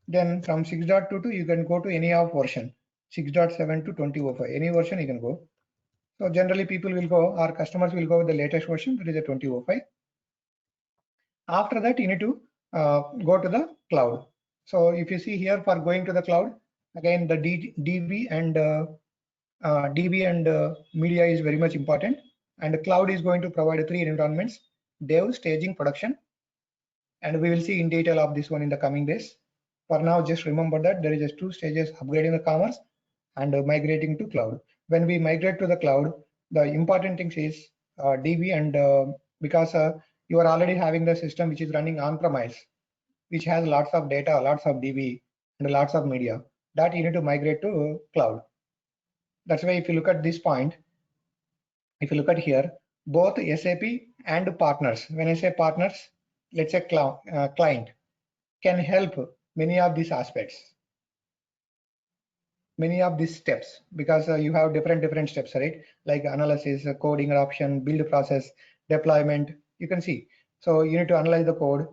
then from 6.2 to you can go to any of version, 6.7 to 20.05, any version you can go. So generally people will go, our customers will go with the latest version, that is a 20.05. After that, you need to go to the cloud. So if you see here for going to the cloud, again the DB and media is very much important. And the cloud is going to provide three environments: dev, staging, production. And we will see in detail of this one in the coming days. For now, just remember that there is just two stages: upgrading the commerce and migrating to cloud. When we migrate to the cloud, the important thing is DB and because you are already having the system which is running on-premise, which has lots of data, lots of DB and lots of media, that you need to migrate to cloud. That's why if you look at this point, if you look at here, both SAP and partners, when I say partners, let's say client, can help many of these aspects, many of these steps, because you have different steps, right? Like analysis, coding adoption, build process, deployment, you can see. So you need to analyze the code.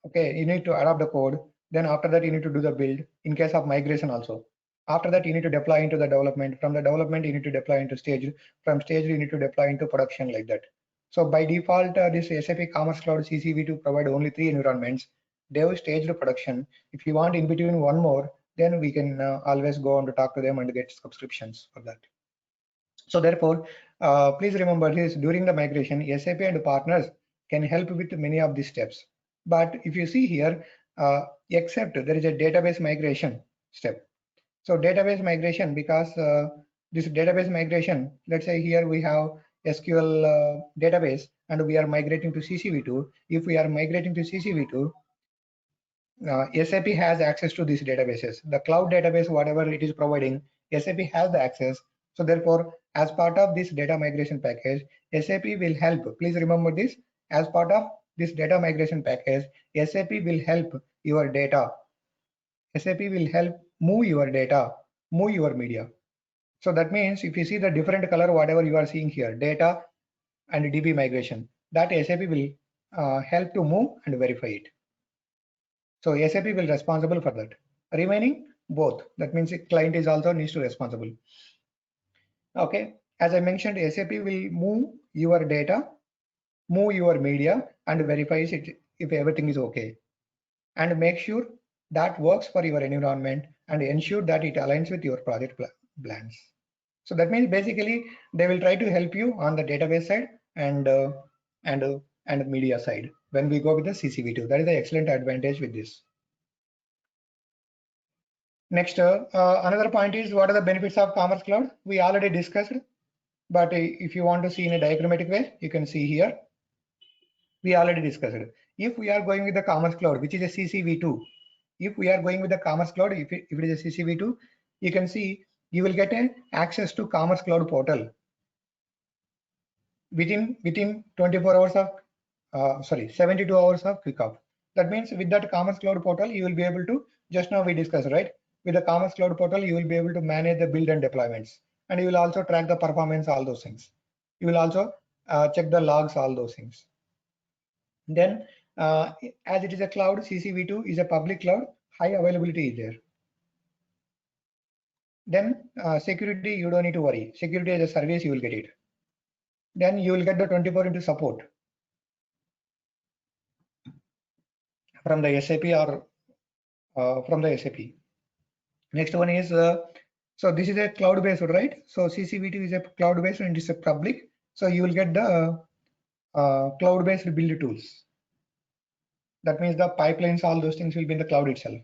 Okay, you need to adopt the code. Then after that, you need to do the build in case of migration also. After that, you need to deploy into the development. From the development, you need to deploy into stage. From stage, you need to deploy into production, like that. So by default, this SAP Commerce Cloud CCV2 provide only three environments: dev, stage, production. If you want in between one more, then we can always go on to talk to them and get subscriptions for that. So therefore, please remember this: during the migration, SAP and partners can help with many of these steps. But if you see here, except there is a database migration step. So database migration, because this database migration, let's say here we have SQL database and we are migrating to CCV2. If we are migrating to CCV2, SAP has access to these databases. The cloud database, whatever it is providing, SAP has the access. So therefore, as part of this data migration package, SAP will help. Please remember this: as part of this data migration package, SAP will help your data. SAP will help move your data, move your media. So that means if you see the different color, whatever you are seeing here, data and DB migration, that SAP will help to move and verify it. So SAP will responsible for that. Remaining both. That means the client is also needs to responsible. Okay. As I mentioned, SAP will move your data, move your media, and verifies it if everything is okay. And make sure that works for your environment and ensure that it aligns with your project plans. So that means basically they will try to help you on the database side and media side when we go with the CCV2. That is the excellent advantage with this. Next, another point is, what are the benefits of Commerce Cloud? We already discussed, but if you want to see in a diagrammatic way, you can see here. We already discussed it. If we are going with the Commerce Cloud, which is a CCV2, if we are going with the Commerce Cloud, if it is a CCV2, you can see you will get an access to Commerce Cloud portal within 24 hours of 72 hours of kickoff. That means with that Commerce Cloud portal, you will be able to, just now we discussed, right? With the Commerce Cloud portal, you will be able to manage the build and deployments, and you will also track the performance, all those things. You will also check the logs, all those things. Then as it is a cloud, CCV2 is a public cloud, high availability is there. Then security, you don't need to worry. Security as a service, you will get it. Then you will get the 24 into support from the SAP or from the SAP. Next one is, so this is a cloud based, right? So CCV2 is a cloud based and it's a public. So you will get the cloud based build tools. That means the pipelines, all those things will be in the cloud itself.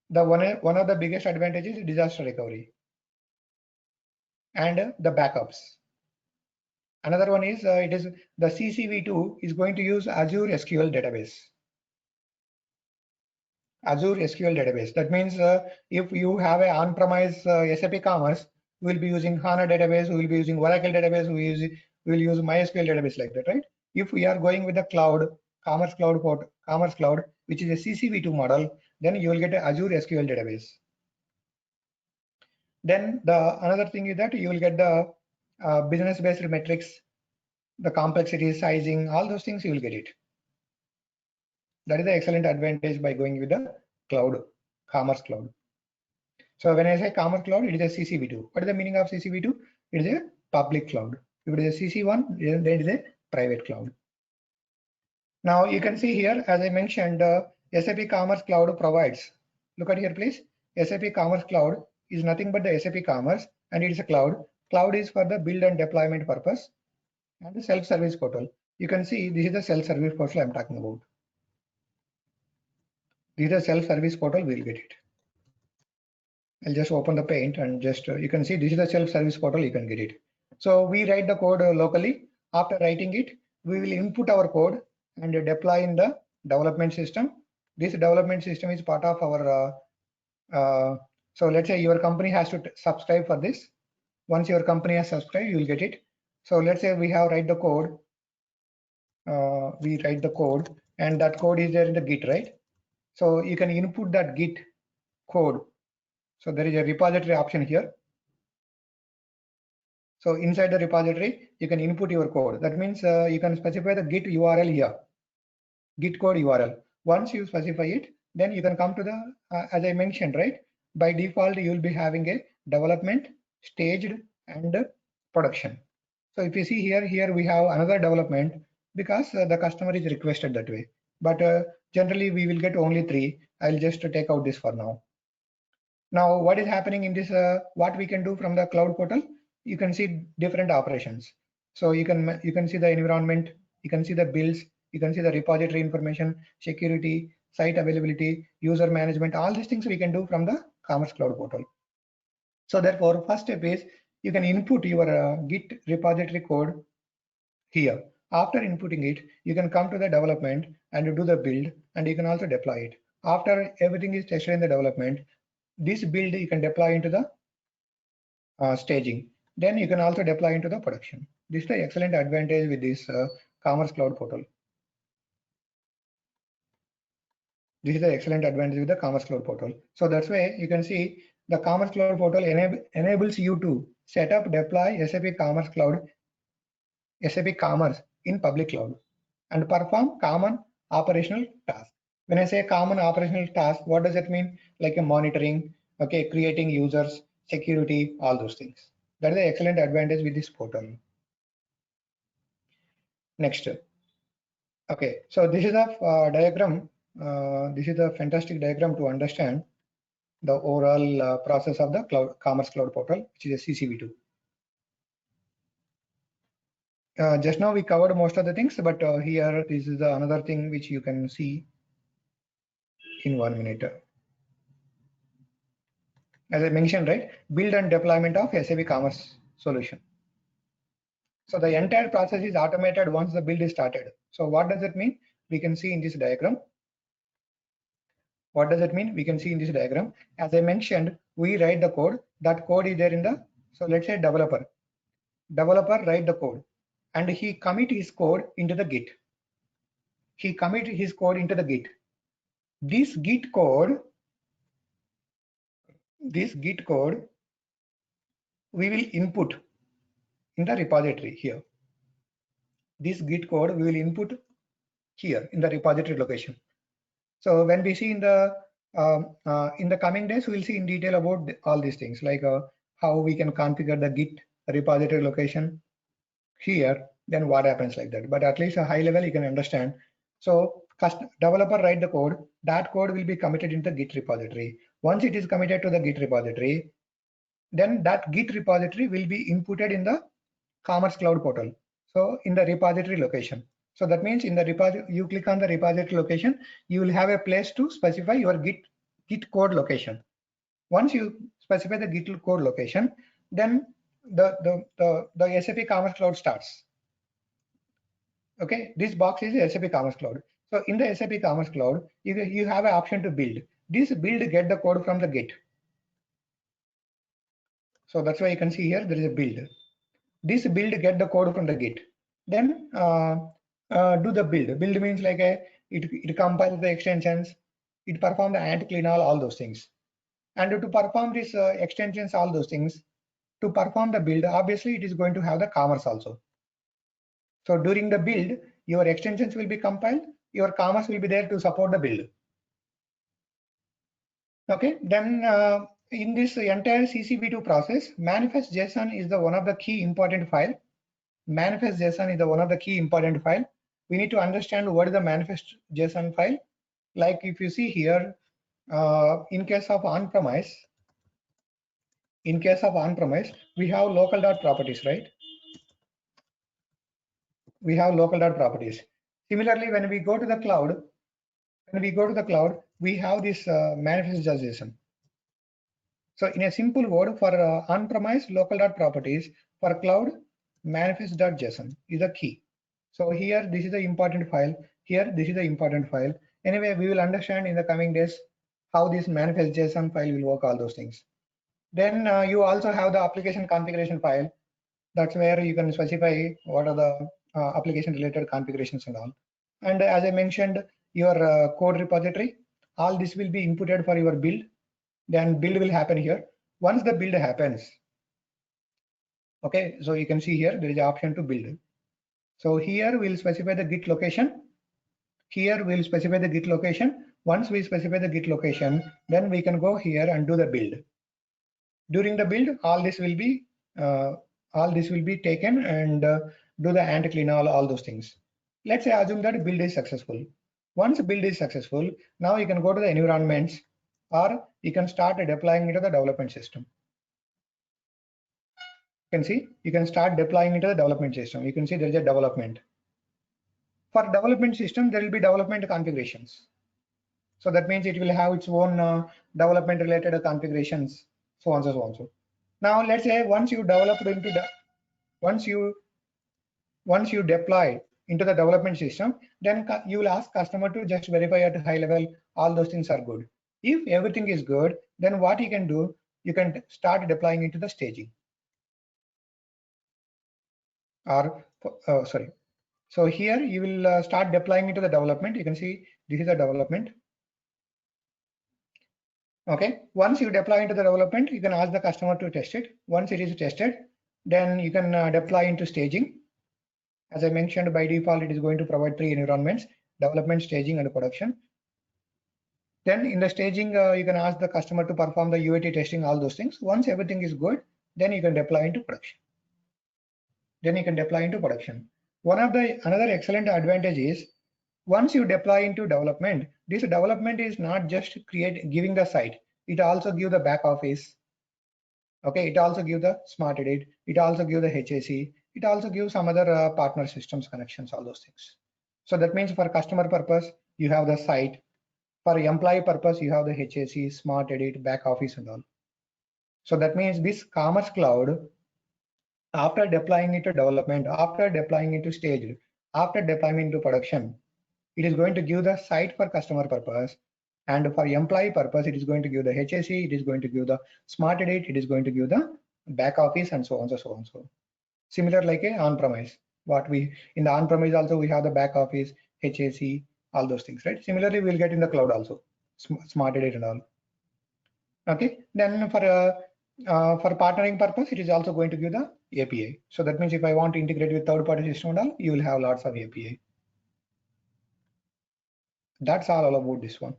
The one of the biggest advantages is disaster recovery and the backups. Another one is it is the CCV2 is going to use Azure SQL database. Azure SQL database. That means if you have an on-premise SAP Commerce, we will be using HANA database, we will be using Oracle database, we will use MySQL database like that, right? If we are going with the cloud, Commerce Cloud, which is a CCV2 model, then you will get an Azure SQL database. Then the another thing is that you will get the business-based metrics, the complexity, sizing, all those things you will get it. That is the excellent advantage by going with the cloud, Commerce Cloud. So when I say Commerce Cloud, it is a CCV2. What is the meaning of CCV2? It is a public cloud. If it is a CC1, then it is a private cloud. Now you can see here, as I mentioned, SAP Commerce Cloud provides. Look at here, please. SAP Commerce Cloud is nothing but the SAP Commerce, and it is a cloud. Cloud is for the build and deployment purpose, and the self-service portal. You can see this is the self-service portal I'm talking about. This is a self-service portal. We'll get it. I'll just open the paint and just you can see this is the self-service portal. You can get it. So we write the code locally. After writing it, we will input our code and deploy in the development system. This development system is part of our so let's say your company has to subscribe for this. Once your company has subscribed, you will get it. So let's say we have write the code. We write the code, and that code is there in the Git, right? So you can input that Git code. So there is a repository option here. So inside the repository, you can input your code. That means you can specify the Git URL here, Git code URL. Once you specify it, then you can come to the, as I mentioned, right? By default, you will be having a development, staged, and production. So if you see here we have another development because the customer is requested that way. But generally, we will get only 3. I'll just take out this for now. Now, what is happening in this, what we can do from the cloud portal, you can see different operations. So you can see the environment, you can see the builds, you can see the repository information, security, site availability, user management, all these things we can do from the Commerce Cloud portal. So therefore, first step is you can input your Git repository code here. After inputting it, you can come to the development and do the build, and you can also deploy it. After everything is tested in the development, this build you can deploy into the staging. Then you can also deploy into the production. This is the excellent advantage with this Commerce Cloud portal. This is the excellent advantage with the Commerce Cloud portal. So that's why you can see the Commerce Cloud portal enables you to set up, deploy SAP Commerce Cloud, SAP Commerce in public cloud, and perform common operational tasks. When I say common operational task, what does it mean? Like a monitoring, okay, creating users, security, all those things. That is the excellent advantage with this portal. Next. Okay, so this is a diagram. This is a fantastic diagram to understand the overall process of the Commerce Cloud portal, which is a CCV2. Just now we covered most of the things, but here this is another thing which you can see in 1 minute. As I mentioned, right, build and deployment of SAP Commerce solution. So the entire process is automated once the build is started. So what does it mean? We can see in this diagram. What does it mean? We can see in this diagram. As I mentioned, we write the code. That code is there in the, so let's say developer. Developer write the code and he commit his code into the Git. He commit his code into the Git. This Git code, we will input in the repository here. this Git code we will input here in the repository location. So when we see in the coming days, we will see in detail about all these things, like how we can configure the Git repository location here, then what happens like that. But at least a high level you can understand. So developer write the code, that code will be committed into the Git repository. Once it is committed to the Git repository, then that Git repository will be inputted in the Commerce Cloud portal. So in the repository location. So that means in the repository, you click on the repository location, you will have a place to specify your Git code location. Once you specify the Git code location, then the SAP Commerce Cloud starts. Okay, this box is SAP Commerce Cloud. So in the SAP Commerce Cloud, you have an option to build. This build get the code from the Git. So that's why you can see here there is a build. This build get the code from the Git. Then do the build. Build means like it compiles the extensions, it performs the ant clean all those things. And to perform these extensions, all those things, to perform the build, obviously it is going to have the commerce also. So during the build, your extensions will be compiled, your commerce will be there to support the build. Okay, then in this entire CCB2 process, manifest.json is the one of the key important file. Manifest.json is the one of the key important file. We need to understand what is the manifest.json file. Like if you see here, in case of on-premise, we have local.properties, right? We have local.properties. Similarly, when we go to the cloud, we have this manifest.json. So in a simple word, for on-premise, local.properties, for cloud, manifest.json is the key. So here, this is the important file. Here, this is the important file. Anyway, we will understand in the coming days how this manifest.json file will work, all those things. Then you also have the application configuration file. That's where you can specify what are the application related configurations and all. And as I mentioned, your code repository, all this will be inputted for your build. Then build will happen here. Once the build happens, okay, so you can see here there is an option to build. So here we'll specify the Git location. Here we'll specify the Git location. Once we specify the Git location, then we can go here and do the build. During the build, all this will be taken and do the ant clean all those things. Let's say assume that build is successful. Once build is successful, now you can go to the environments, or you can start deploying into the development system. You can see, you can start deploying into the development system. You can see there is a development. For development system, there will be development configurations. So that means it will have its own development related configurations, so on and so on. So now let's say once you develop into the, once you deploy into the development system, then you will ask customer to just verify at a high level all those things are good. If everything is good, then what you can do, you can start deploying into the staging. Or sorry. So here you will start deploying into the development. You can see this is the development. Okay. Once you deploy into the development, you can ask the customer to test it. Once it is tested, then you can deploy into staging. As I mentioned, by default, it is going to provide 3 environments: development, staging, and production. Then in the staging, you can ask the customer to perform the UAT testing, all those things. Once everything is good, then you can deploy into production. One of the another excellent advantage is once you deploy into development, this development is not just giving the site. It also gives the back office. Okay, it also gives the smart edit. It also gives the HAC. It also gives some other partner systems connections, all those things. So that means for customer purpose, you have the site. For employee purpose, you have the HAC, smart edit, back office and all. So that means this Commerce Cloud, after deploying into development, after deploying into stage, after deploying into production, it is going to give the site for customer purpose, and for employee purpose, it is going to give the HAC, it is going to give the smart edit, it is going to give the back office, and so on, so on, so. Similar like a on-premise. What we in the on-premise also we have the back office, HAC, all those things, right? Similarly, we'll get in the cloud also, smart edit and all. Okay. Then for For partnering purpose, it is also going to give the API. So that means if I want to integrate with third-party system and all, you will have lots of API. That's all about this one.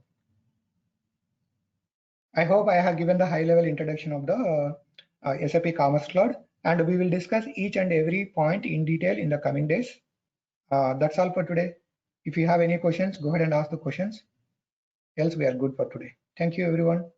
I hope I have given the high-level introduction of the SAP Commerce Cloud, and we will discuss each and every point in detail in the coming days. That's all for today. If you have any questions, go ahead and ask the questions. Else, we are good for today. Thank you, everyone.